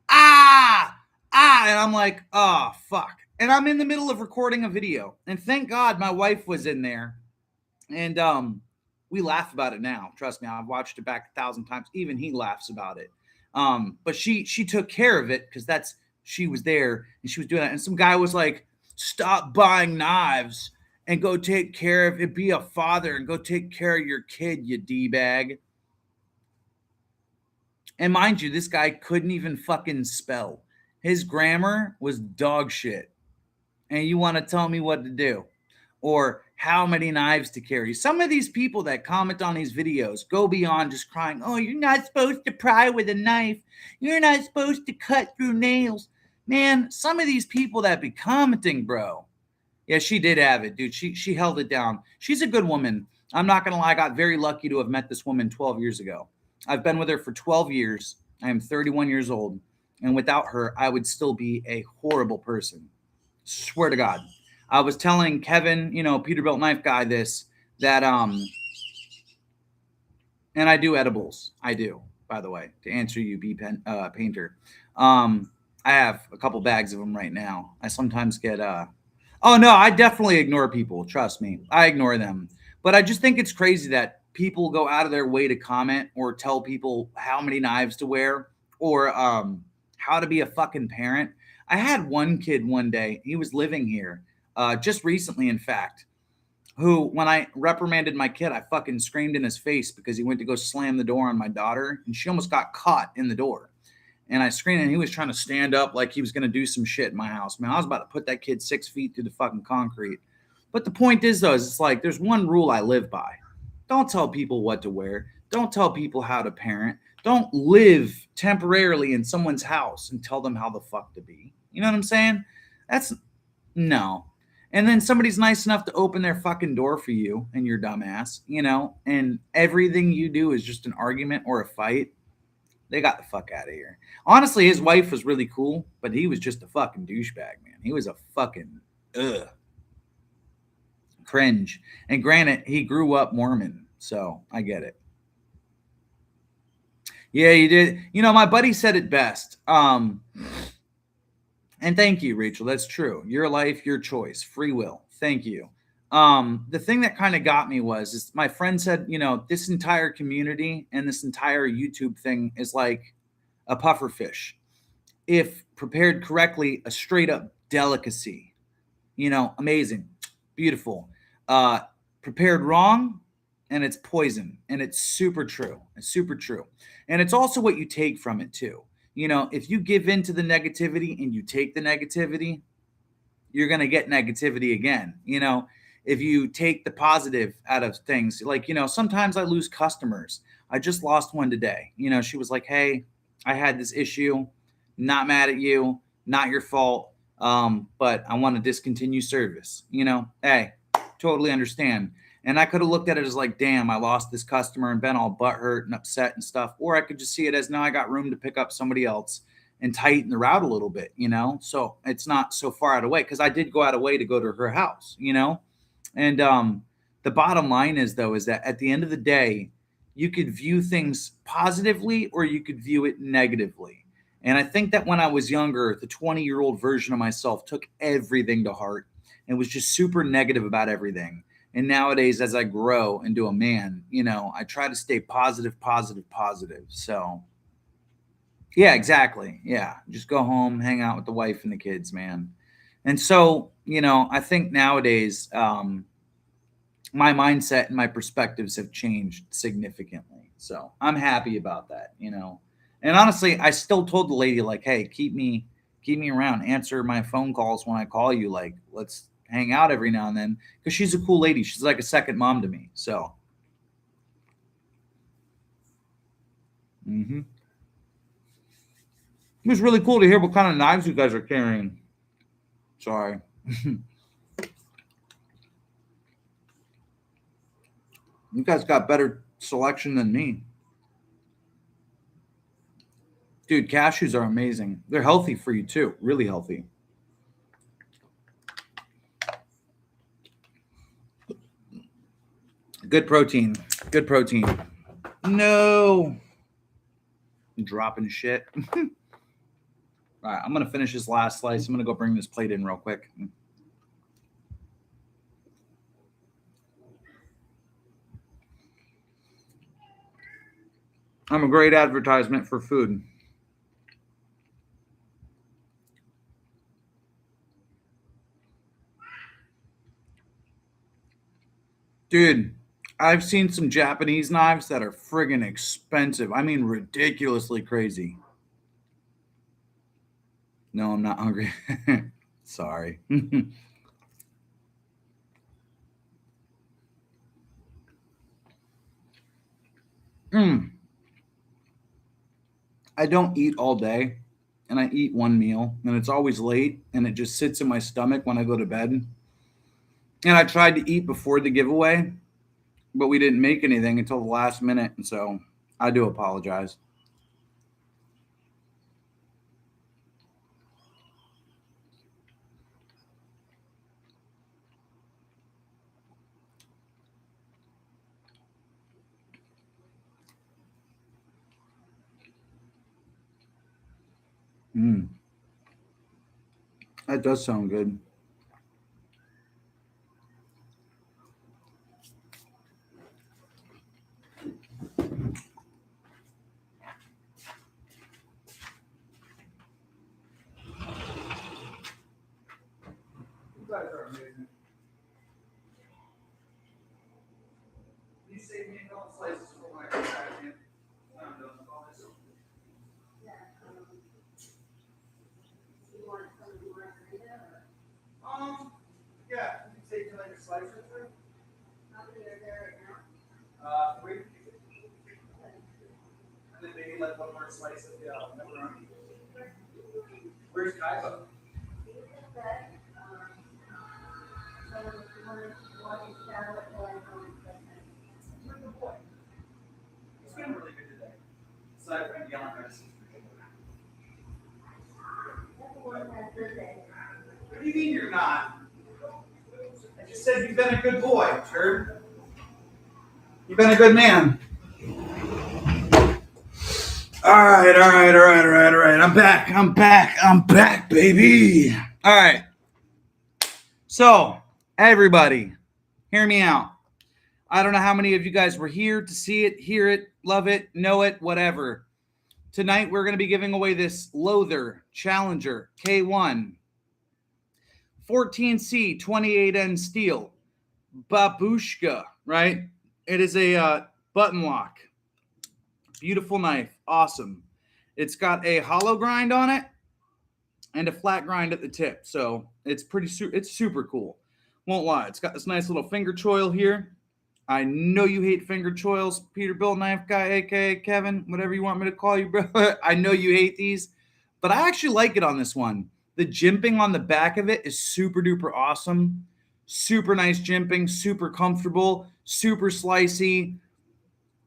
ah, ah. And I'm like, oh, fuck. And I'm in the middle of recording a video. And thank God my wife was in there. And we laugh about it now. Trust me, I've watched it back 1,000 times. Even he laughs about it. But she took care of it because she was there and she was doing that. And some guy was like, stop buying knives and go take care of it. Be a father and go take care of your kid, you D-bag. And mind you, this guy couldn't even fucking spell. His grammar was dog shit. And you want to tell me what to do or how many knives to carry. Some of these people that comment on these videos go beyond just crying, oh, you're not supposed to pry with a knife. You're not supposed to cut through nails. Man, some of these people that be commenting, bro. Yeah, she did have it, dude. She held it down. She's a good woman. I'm not going to lie. I got very lucky to have met this woman 12 years ago. I've been with her for 12 years. I am 31 years old. And without her, I would still be a horrible person. Swear to God. I was telling Kevin, Peterbilt knife guy this, that, and I do edibles. I do, by the way, to answer you, Painter. I have a couple bags of them right now. I sometimes get, oh no, I definitely ignore people. Trust me. I ignore them. But I just think it's crazy that people go out of their way to comment or tell people how many knives to wear or, how to be a fucking parent. I had one kid one day, he was living here, just recently, in fact, who, when I reprimanded my kid, I fucking screamed in his face because he went to go slam the door on my daughter and she almost got caught in the door. And I screamed and he was trying to stand up like he was going to do some shit in my house. Man, I was about to put that kid 6 feet through the fucking concrete. But the point is, though, is it's like there's one rule I live by. Don't tell people what to wear. Don't tell people how to parent. Don't live temporarily in someone's house and tell them how the fuck to be. You know what I'm saying? No. And then somebody's nice enough to open their fucking door for you and your dumbass, and everything you do is just an argument or a fight. They got the fuck out of here. Honestly, his wife was really cool, but he was just a fucking douchebag, man. He was a fucking cringe. And granted, he grew up Mormon, so I get it. Yeah, you did. My buddy said it best. And thank you, Rachel. That's true. Your life, your choice, free will. Thank you. The thing that kind of got me is my friend said, this entire community and this entire YouTube thing is like a puffer fish. If prepared correctly, a straight up delicacy, amazing, beautiful. Prepared wrong, and it's poison, and it's super true. It's super true. And it's also what you take from it too. If you give in to the negativity and you take the negativity, you're going to get negativity again. If you take the positive out of things, like, sometimes I lose customers. I just lost one today. She was like, hey, I had this issue, not mad at you, not your fault. But I want to discontinue service. Hey, totally understand. And I could have looked at it as like, damn, I lost this customer and been all butthurt and upset and stuff. Or I could just see it as, now I got room to pick up somebody else and tighten the route a little bit, So it's not so far out of way because I did go out of way to go to her house, And the bottom line is, though, is that at the end of the day, you could view things positively or you could view it negatively. And I think that when I was younger, the 20-year-old version of myself took everything to heart and was just super negative about everything. And nowadays, as I grow into a man, I try to stay positive, positive, positive. So, yeah, exactly. Yeah. Just go home, hang out with the wife and the kids, man. And so, I think nowadays, my mindset and my perspectives have changed significantly. So I'm happy about that. And honestly, I still told the lady, like, hey, keep me around, answer my phone calls when I call you. Like, let's hang out every now and then. Because she's a cool lady. She's like a second mom to me. So it was really cool to hear what kind of knives you guys are carrying. Sorry. You guys got better selection than me. Dude, cashews are amazing. They're healthy for you too. Really healthy. Good protein. Good protein. No. I'm dropping shit. All right, I'm going to finish this last slice. I'm going to go bring this plate in real quick. I'm a great advertisement for food. Dude, I've seen some Japanese knives that are friggin' expensive. I mean, ridiculously crazy. No, I'm not hungry. Sorry. I don't eat all day, and I eat one meal, and it's always late, and it just sits in my stomach when I go to bed. And I tried to eat before the giveaway, but we didn't make anything until the last minute, and so I do apologize. Mm, that does sound good. You guys are amazing. You saved me a couple slices for my extraction. Yeah, you can take like a slice or two. Three. And then maybe like one more slice of the pepperoni. Where's Kaiba? He's been really good today. Aside from yelling at us. What do you mean you're not? I just said you've been a good boy, turd. You've been a good man. All right, all right, all right, all right, all right. I'm back, baby. All right. So, everybody, hear me out. I don't know how many of you guys were here to see it, hear it, love it, know it, whatever. Tonight, we're going to be giving away this Loather Challenger K1 14C 28N steel babushka, right? It is a button lock. Beautiful knife. Awesome. It's got a hollow grind on it and a flat grind at the tip. So it's it's super cool. Won't lie. It's got this nice little finger choil here. I know you hate finger choils, Peterbilt knife guy, aka Kevin, whatever you want me to call you, bro. I know you hate these, but I actually like it on this one. The jimping on the back of it is super duper awesome. Super nice jimping, super comfortable, super slicey.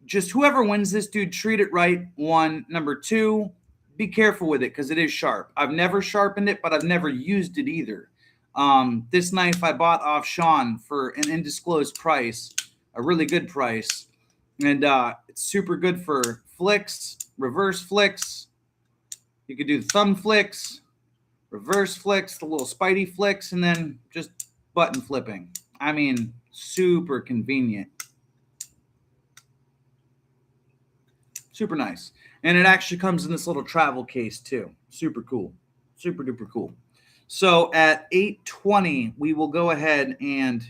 Just whoever wins this, dude, treat it right. One. Number two, be careful with it because it is sharp. I've never sharpened it, but I've never used it either. This knife I bought off Sean for an undisclosed price, a really good price. And it's super good for flicks, reverse flicks. You could do thumb flicks, reverse flicks, the little spidey flicks, and then just button flipping. I mean, Super convenient. Super nice. And it actually comes in this little travel case too. Super cool. Super duper cool. So at 8:20, we will go ahead and,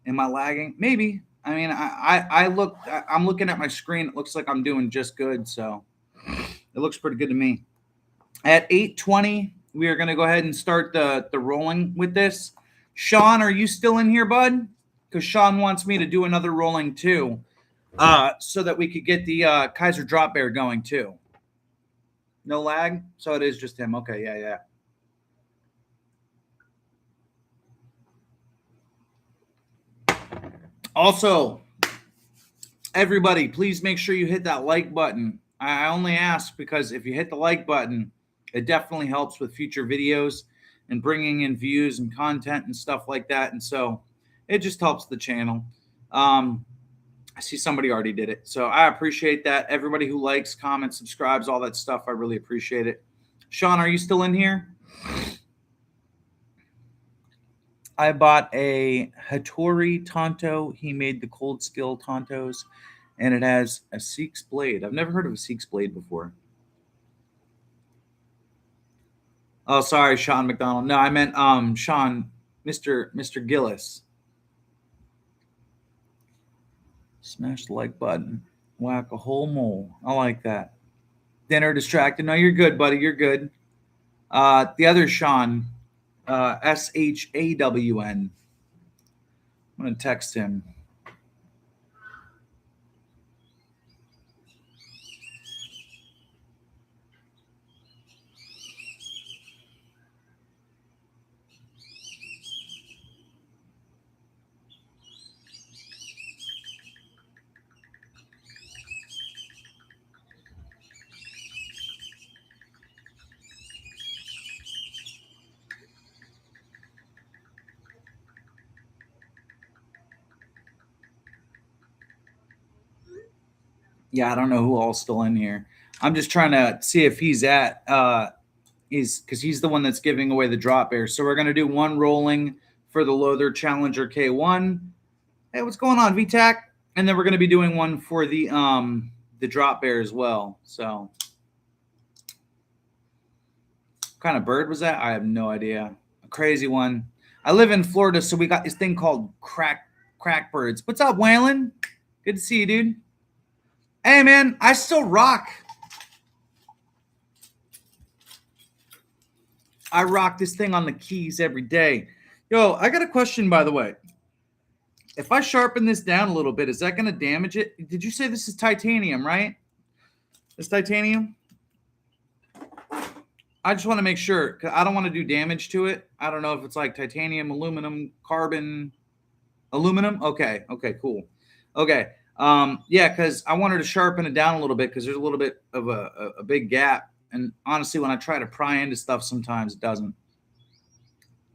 am I lagging? Maybe. I mean, I'm looking at my screen. It looks like I'm doing just good. So it looks pretty good to me. At 8:20, we are going to go ahead and start the rolling with this. Sean, are you still in here, bud? Because Sean wants me to do another rolling too, so that we could get the Kaiser drop bear going too. No lag? So it is just him. Okay, yeah. Also, everybody, please make sure you hit that like button. I only ask because if you hit the like button, it definitely helps with future videos and bringing in views and content and stuff like that. And so it just helps the channel. I see somebody already did it. So I appreciate that. Everybody who likes, comments, subscribes, all that stuff, I really appreciate it. Sean, are you still in here? I bought a Hattori Tonto. He made the cold skill Tontos, and it has a Seek's blade. I've never heard of a Seek's blade before. Oh, sorry, Sean McDonald. No, I meant Sean, Mr. Gillis. Smash the like button. Whack a whole mole. I like that. Dinner distracted. No, you're good, buddy. You're good. The other Sean, SHAWN. I'm gonna text him. Yeah, I don't know who all's still in here. I'm just trying to see if he's because he's the one that's giving away the drop bear. So we're gonna do one rolling for the Lothar Challenger K1. Hey, what's going on, VTAC? And then we're gonna be doing one for the drop bear as well. So what kind of bird was that? I have no idea. A crazy one. I live in Florida, so we got this thing called crack birds. What's up, Waylon? Good to see you, dude. Hey, man, I still rock. I rock this thing on the keys every day. Yo, I got a question, by the way. If I sharpen this down a little bit, is that going to damage it? Did you say this is titanium, right? It's titanium? I just want to make sure, because I don't want to do damage to it. I don't know if it's like titanium, aluminum, carbon, aluminum. Okay, cool. Okay. Yeah, because I wanted to sharpen it down a little bit because there's a little bit of a big gap. And honestly, when I try to pry into stuff, sometimes it doesn't.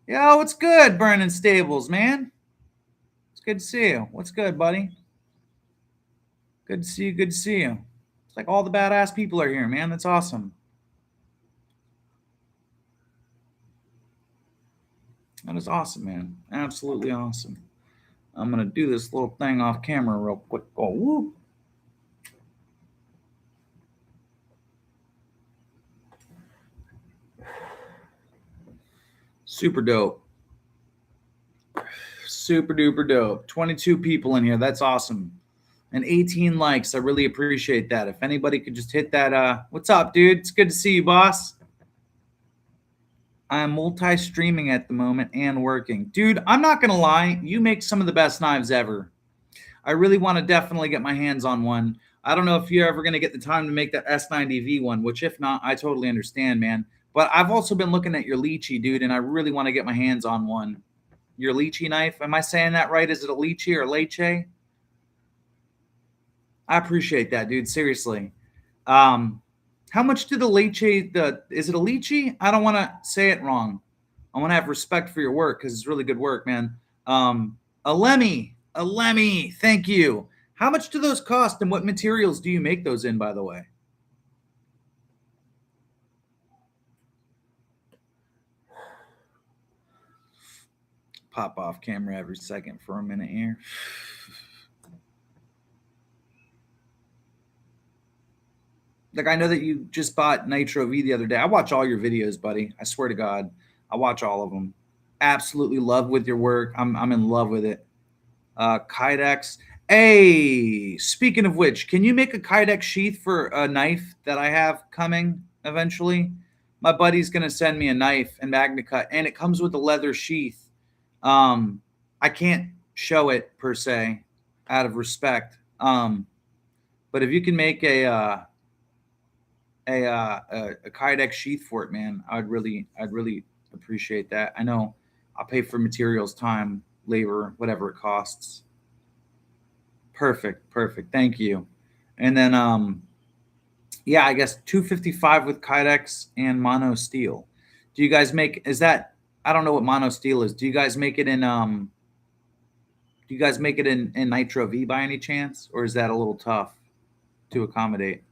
Yo, what's good, Burning Stables, man? It's good to see you. What's good, buddy? Good to see you. Good to see you. It's like all the badass people are here, man. That's awesome. That is awesome, man. Absolutely awesome. I'm going to do this little thing off camera real quick. Oh, whoop. Super dope. Super duper dope. 22 people in here. That's awesome. And 18 likes. I really appreciate that. If anybody could just hit that. What's up, dude? It's good to see you, boss. I'm multi-streaming at the moment and working. Dude, I'm not going to lie. You make some of the best knives ever. I really want to definitely get my hands on one. I don't know if you're ever going to get the time to make that S90V one, which if not, I totally understand, man. But I've also been looking at your Lychee, dude, and I really want to get my hands on one. Your Lychee knife. Am I saying that right? Is it a Lychee or Leche? I appreciate that, dude. Seriously. How much do the Leche, is it a Lychee? I don't want to say it wrong. I want to have respect for your work because it's really good work, man. A Lemmy. Thank you. How much do those cost and what materials do you make those in, by the way? pop off camera every second for a minute here. Like, I know that you just bought Nitro V the other day. I watch all your videos, buddy. I swear to God, I watch all of them. Absolutely love with your work. I'm in love with it. Kydex. Hey, speaking of which, can you make a Kydex sheath for a knife that I have coming eventually? My buddy's gonna send me a knife and MagnaCut, and it comes with a leather sheath. I can't show it per se, out of respect. But if you can make a Kydex sheath for it, man, I'd really appreciate that. I know I'll pay for materials, time, labor, whatever it costs. Perfect. Thank you. And then, yeah, I guess 255 with Kydex and mono steel. Do you guys make? Is that? I don't know what mono steel is. Do you guys make it in? Do you guys make it in Nitro V by any chance, or is that a little tough to accommodate?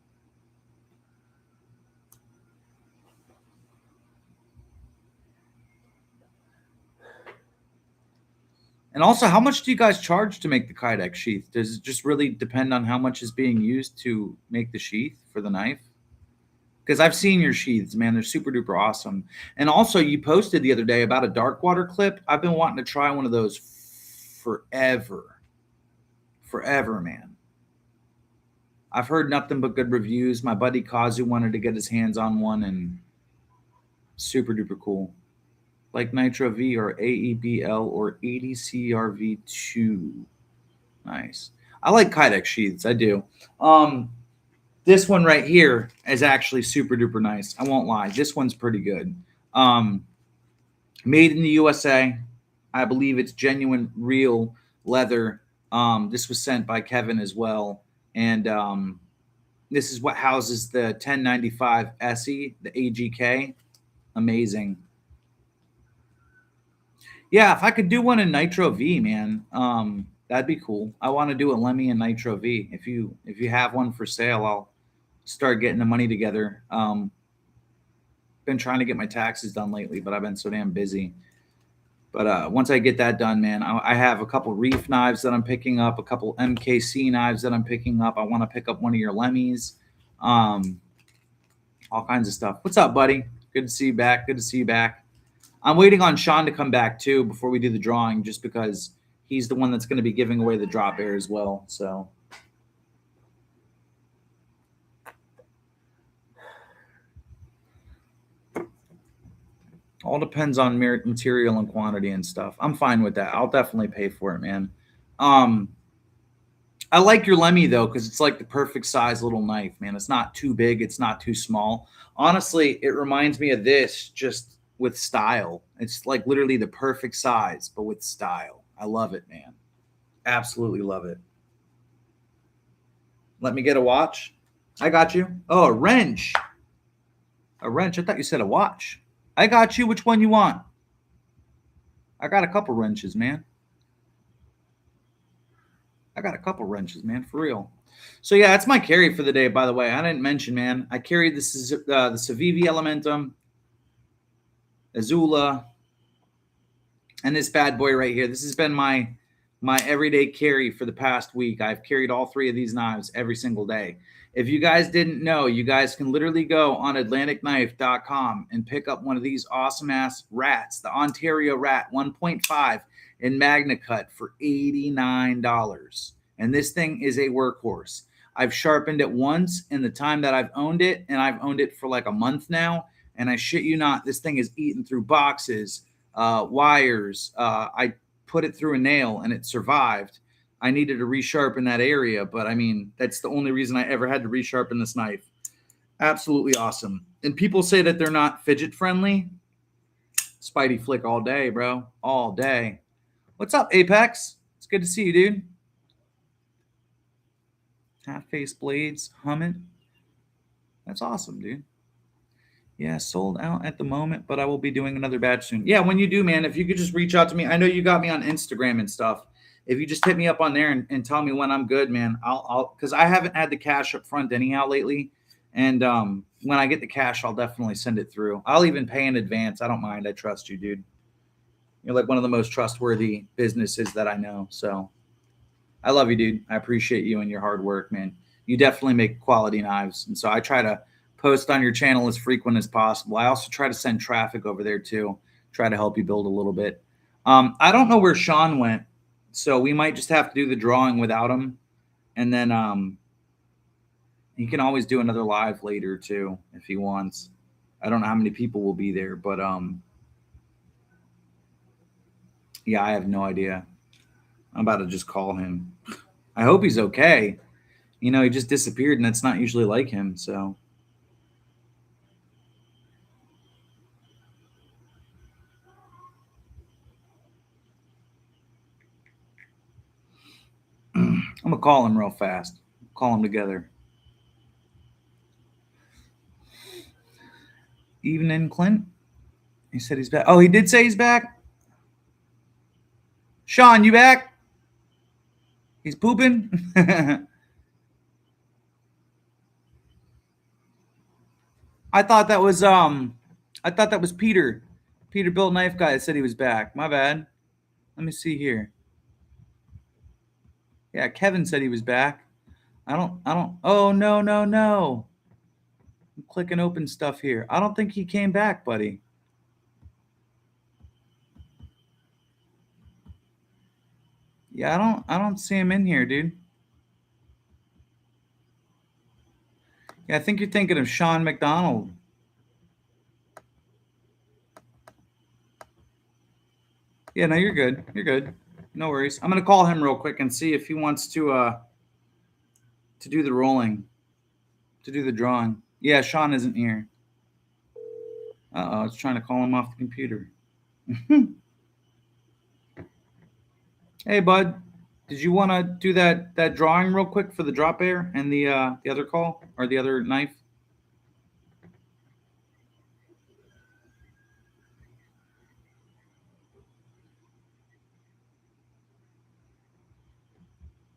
And also, how much do you guys charge to make the Kydex sheath? Does it just really depend on how much is being used to make the sheath for the knife? Because I've seen your sheaths, man. They're super duper awesome. And also, you posted the other day about a dark water clip. I've been wanting to try one of those forever. Forever, man. I've heard nothing but good reviews. My buddy Kazu wanted to get his hands on one, and super duper cool. Like Nitro V or AEBL or ADCRV2. Nice. I like Kydex sheaths. I do. This one right here is actually super duper nice. I won't lie. This one's pretty good. Made in the USA. I believe it's genuine, real leather. This was sent by Kevin as well. And this is what houses the 1095 SE, the AGK. Amazing. Yeah, if I could do one in Nitro V, man, that'd be cool. I want to do a Lemmy in Nitro V. If you have one for sale, I'll start getting the money together. Been trying to get my taxes done lately, but I've been so damn busy. But once I get that done, man, I have a couple reef knives that I'm picking up, a couple MKC knives that I'm picking up. I want to pick up one of your Lemmys, all kinds of stuff. What's up, buddy? Good to see you back. I'm waiting on Sean to come back too before we do the drawing, just because he's the one that's going to be giving away the drop air as well. So all depends on material and quantity and stuff. I'm fine with that. I'll definitely pay for it, man. I like your Lemmy though, because it's like the perfect size little knife, man. It's not too big. It's not too small. Honestly, it reminds me of this, just with style. It's like literally the perfect size, but with style. I love it, man. Absolutely love it. Let me get a watch. I got you. Oh, a wrench. A wrench. I thought you said a watch. I got you. Which one you want? I got a couple wrenches, man. For real. So yeah, that's my carry for the day, by the way. I didn't mention, man. I carried the Civivi Elementum, Azula, and this bad boy right here. This has been my everyday carry for the past week. I've carried all three of these knives every single day. If you guys didn't know, you guys can literally go on atlanticknife.com and pick up one of these awesome ass rats, the Ontario Rat 1.5 in MagnaCut for $89. And this thing is a workhorse. I've sharpened it once in the time that I've owned it, and I've owned it for like a month now. And I shit you not, this thing is eaten through boxes, wires. I put it through a nail and it survived. I needed to resharpen that area, but I mean, that's the only reason I ever had to resharpen this knife. Absolutely awesome. And people say that they're not fidget friendly. Spidey flick all day, bro. All day. What's up, Apex? It's good to see you, dude. Half-face blades, humming. That's awesome, dude. Yeah, sold out at the moment, but I will be doing another batch soon. Yeah, when you do, man, if you could just reach out to me. I know you got me on Instagram and stuff. If you just hit me up on there and tell me when I'm good, man, I'll because I haven't had the cash up front anyhow lately. And when I get the cash, I'll definitely send it through. I'll even pay in advance. I don't mind. I trust you, dude. You're like one of the most trustworthy businesses that I know. So I love you, dude. I appreciate you and your hard work, man. You definitely make quality knives. And so I try to post on your channel as frequent as possible. I also try to send traffic over there too, try to help you build a little bit. I don't know where Sean went, so we might just have to do the drawing without him. And then he can always do another live later too if he wants. I don't know how many people will be there, but yeah, I have no idea. I'm about to just call him. I hope he's okay. You know, he just disappeared, and that's not usually like him. So I'm gonna call him real fast. Call him together. Evening, Clint. He said he's back. Oh, he did say he's back. Sean, you back? He's pooping. I thought that was Peter. Peter Built Knife Guy said he was back. My bad. Let me see here. Yeah, Kevin said he was back. I don't oh no. I'm clicking open stuff here. I don't think he came back, buddy. Yeah, I don't see him in here, dude. Yeah, I think you're thinking of Sean McDonald. Yeah, no, you're good. You're good. No worries. I'm gonna call him real quick and see if he wants to do the rolling, to do the drawing. Yeah, Sean isn't here. I was trying to call him off the computer. Hey, bud, did you want to do that drawing real quick for the drop air and the other call or the other knife?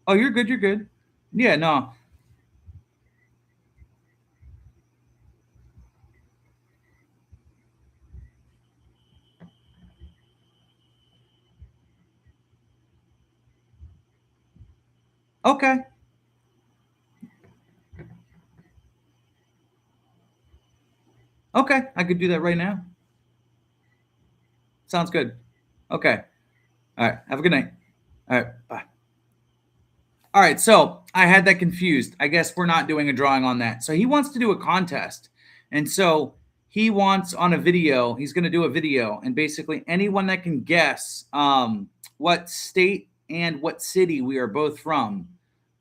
Oh, you're good. You're good. Yeah, no. Okay. Okay, I could do that right now. Sounds good. Okay. All right. Have a good night. All right. Bye. All right. So I had that confused. I guess we're not doing a drawing on that. So he wants to do a contest. And so he wants on a video, he's going to do a video. And basically, anyone that can guess what state and what city we are both from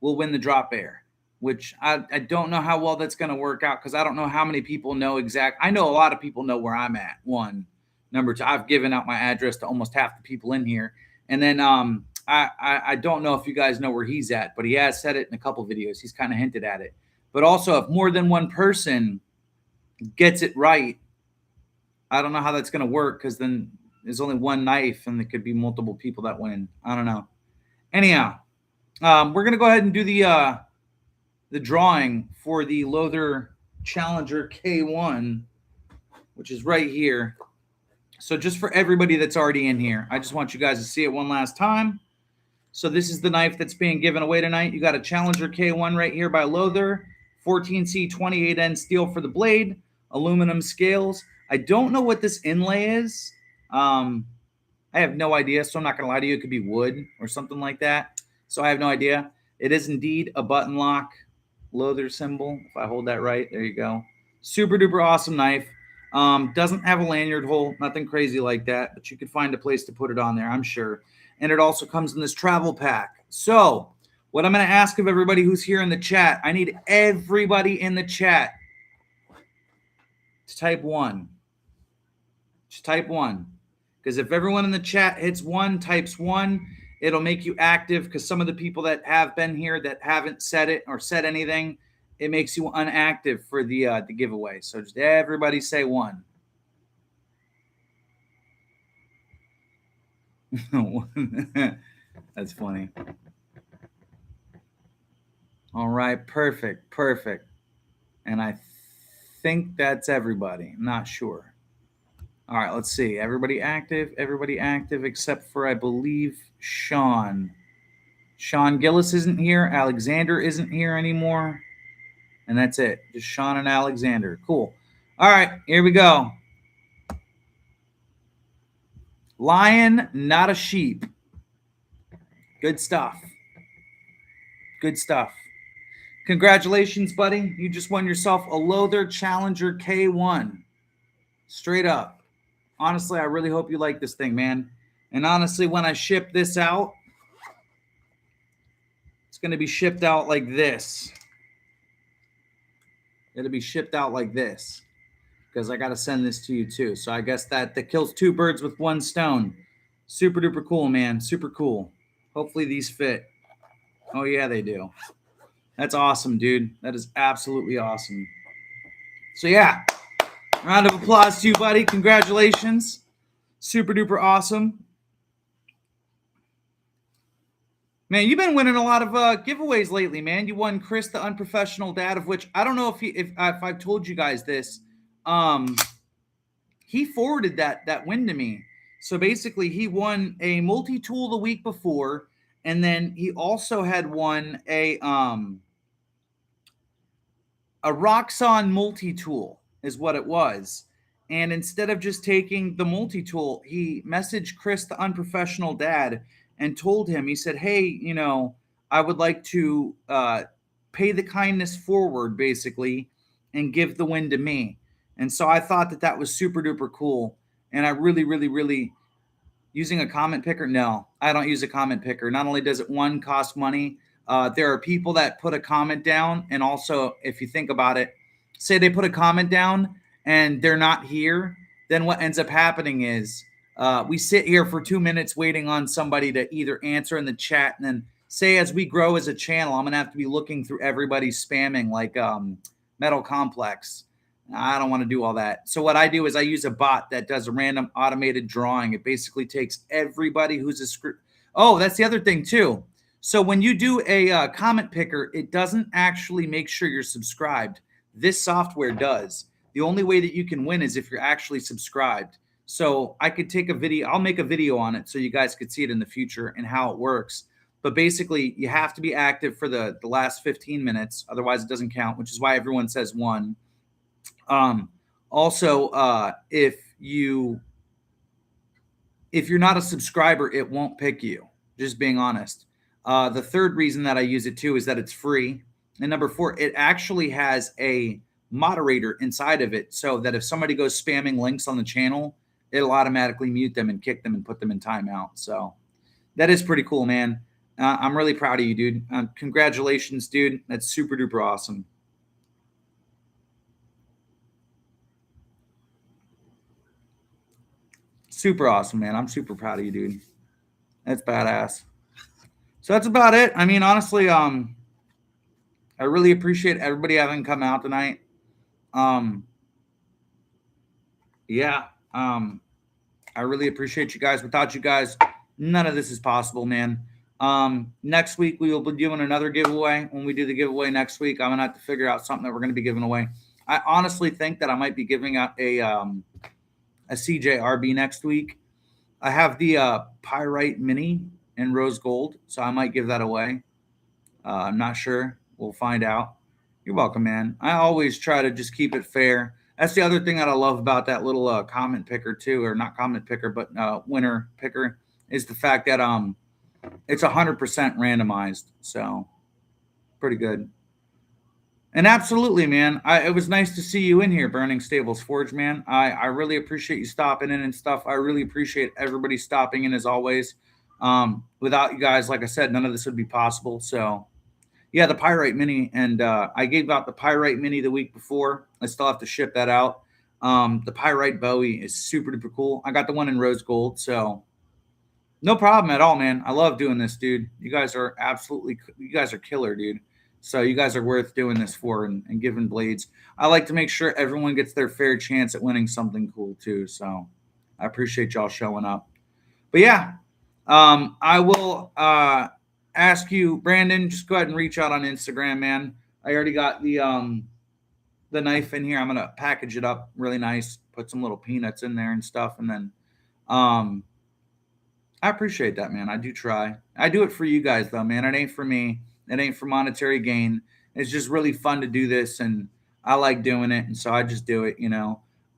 will win the drop air, which I don't know how well that's going to work out because I don't know how many people know exact. I know a lot of people know where I'm at. One. Number two, I've given out my address to almost half the people in here. And then I don't know if you guys know where he's at, but he has said it in a couple videos. He's kind of hinted at it. But also, if more than one person gets it right, I don't know how that's going to work because then there's only one knife and there could be multiple people that win. I don't know. Anyhow, we're going to go ahead and do the drawing for the Lothar Challenger K1, which is right here. So just for everybody that's already in here, I just want you guys to see it one last time. So this is the knife that's being given away tonight. You got a Challenger K1 right here by Lothar, 14C 28N steel for the blade, aluminum scales. I don't know what this inlay is. I have no idea, so I'm not going to lie to you. It could be wood or something like that. So I have no idea. It is indeed a button lock Lothar symbol. If I hold that right, there you go. Super duper awesome knife. Doesn't have a lanyard hole, nothing crazy like that, but you could find a place to put it on there, I'm sure. And it also comes in this travel pack. So what I'm going to ask of everybody who's here in the chat, I need everybody in the chat to type 1. Just type 1. Because if everyone in the chat hits 1, types 1, it'll make you active because some of the people that have been here that haven't said it or said anything, it makes you unactive for the giveaway. So just everybody say 1. That's funny. All right, perfect. And I think that's everybody. I'm not sure. All right, let's see. Everybody active except for, I believe, Sean. Sean Gillis isn't here. Alexander isn't here anymore. And that's it. Just Sean and Alexander. Cool. All right, here we go. Lion, not a sheep. Good stuff. Good stuff. Congratulations, buddy. You just won yourself a Loather Challenger K1. Straight up. Honestly, I really hope you like this thing, man. And honestly, when I ship this out, it's going to be shipped out like this. It'll be shipped out like this because I got to send this to you too. So I guess that kills two birds with one stone. Super duper cool, man. Super cool. Hopefully these fit. Oh, yeah, they do. That's awesome, dude. That is absolutely awesome. So, yeah, round of applause to you, buddy. Congratulations. Super duper awesome. Man, you've been winning a lot of giveaways lately, man. You won Chris the Unprofessional Dad, of which I don't know if I've told you guys this. He forwarded that win to me. So basically, he won a multi-tool the week before, and then he also had won a Roxxon multi-tool is what it was. And instead of just taking the multi-tool, he messaged Chris the Unprofessional Dad and told him, he said, hey, you know, I would like to pay the kindness forward, basically, and give the win to me. And so I thought that was super duper cool. And I really, really, really, using a comment picker? No, I don't use a comment picker. Not only does it, one, cost money, there are people that put a comment down. And also, if you think about it, say they put a comment down and they're not here, then what ends up happening is we sit here for 2 minutes waiting on somebody to either answer in the chat. And then say as we grow as a channel, I'm going to have to be looking through everybody's spamming like Metal Complex. I don't want to do all that. So what I do is I use a bot that does a random automated drawing. It basically takes everybody who's a script. Oh, that's the other thing too. So when you do a comment picker, it doesn't actually make sure you're subscribed. This software does. The only way that you can win is if you're actually subscribed. So I could take a video. I'll make a video on it so you guys could see it in the future and how it works. But basically, you have to be active for the last 15 minutes. Otherwise, it doesn't count, which is why everyone says one. Also, if you're not a subscriber, it won't pick you. Just being honest. The third reason that I use it too is that it's free. And number 4, it actually has a moderator inside of it so that if somebody goes spamming links on the channel, it'll automatically mute them and kick them and put them in timeout. So that is pretty cool, man. I'm really proud of you, dude. Congratulations, dude. That's super duper awesome. Super awesome, man. I'm super proud of you, dude. That's badass. So that's about it. I mean, honestly, I really appreciate everybody having come out tonight. I really appreciate you guys. Without you guys, none of this is possible, man. Next week, we will be doing another giveaway. When we do the giveaway next week, I'm going to have to figure out something that we're going to be giving away. I honestly think that I might be giving out a CJRB next week. I have the Pyrite Mini in rose gold, so I might give that away. I'm not sure. We'll find out. You're welcome, man. I always try to just keep it fair. That's the other thing that I love about that little comment picker too, or not comment picker, but winner picker, is the fact that it's 100% randomized. So pretty good. And absolutely, man. It was nice to see you in here, Burning Stables Forge, man. I really appreciate you stopping in and stuff. I really appreciate everybody stopping in as always. Without you guys, like I said, none of this would be possible. So yeah, the Pyrite Mini, and I gave out the Pyrite Mini the week before. I still have to ship that out. The Pyrite Bowie is super duper cool. I got the one in rose gold, so no problem at all, man. I love doing this, dude. You guys are killer, dude. So you guys are worth doing this for and giving blades. I like to make sure everyone gets their fair chance at winning something cool too. So I appreciate y'all showing up. But yeah, I will ask you, Brandon, just go ahead and reach out on Instagram, man. I already got the the knife in here. I'm gonna package it up really nice, put some little peanuts in there and stuff, and then um, I appreciate that, man. I do try. I do it for you guys, though, man. It ain't for me. It ain't for monetary gain. It's just really fun to do this, and I like doing it, and so I just do it.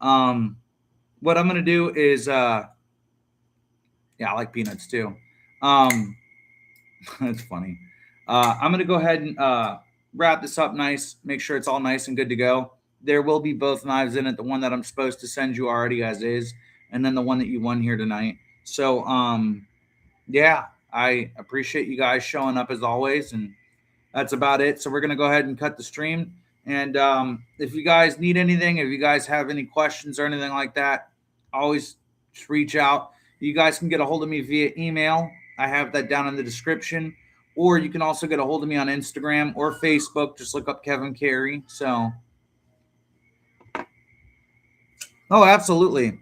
Um, what I'm gonna do is, yeah, I like peanuts too. Um, that's funny. I'm gonna go ahead and wrap this up nice. Make sure it's all nice and good to go. There will be both knives in it. The one that I'm supposed to send you already as is, and then the one that you won here tonight. So, yeah, I appreciate you guys showing up as always, and that's about it. So we're gonna go ahead and cut the stream. And if you guys need anything, if you guys have any questions or anything like that, always just reach out. You guys can get a hold of me via email. I have that down in the description. Or you can also get a hold of me on Instagram or Facebook. Just look up Kevin Carey. So, oh, absolutely.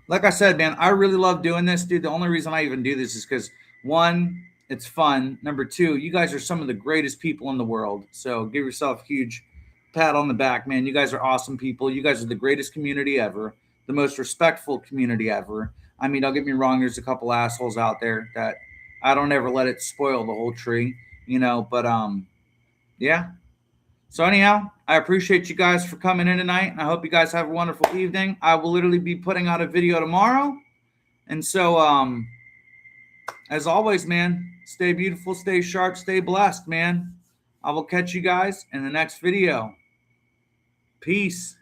Like I said, man, I really love doing this, dude. The only reason I even do this is because one, it's fun. Number two, you guys are some of the greatest people in the world. So give yourself a huge pat on the back, man. You guys are awesome people. You guys are the greatest community ever, the most respectful community ever. I mean, don't get me wrong, there's a couple assholes out there that I don't ever let it spoil the whole tree. But yeah, so anyhow, I appreciate you guys for coming in tonight, and I hope you guys have a wonderful evening. I will literally be putting out a video tomorrow, and so as always, man, stay beautiful, stay sharp, stay blessed, man. I will catch you guys in the next video. Peace.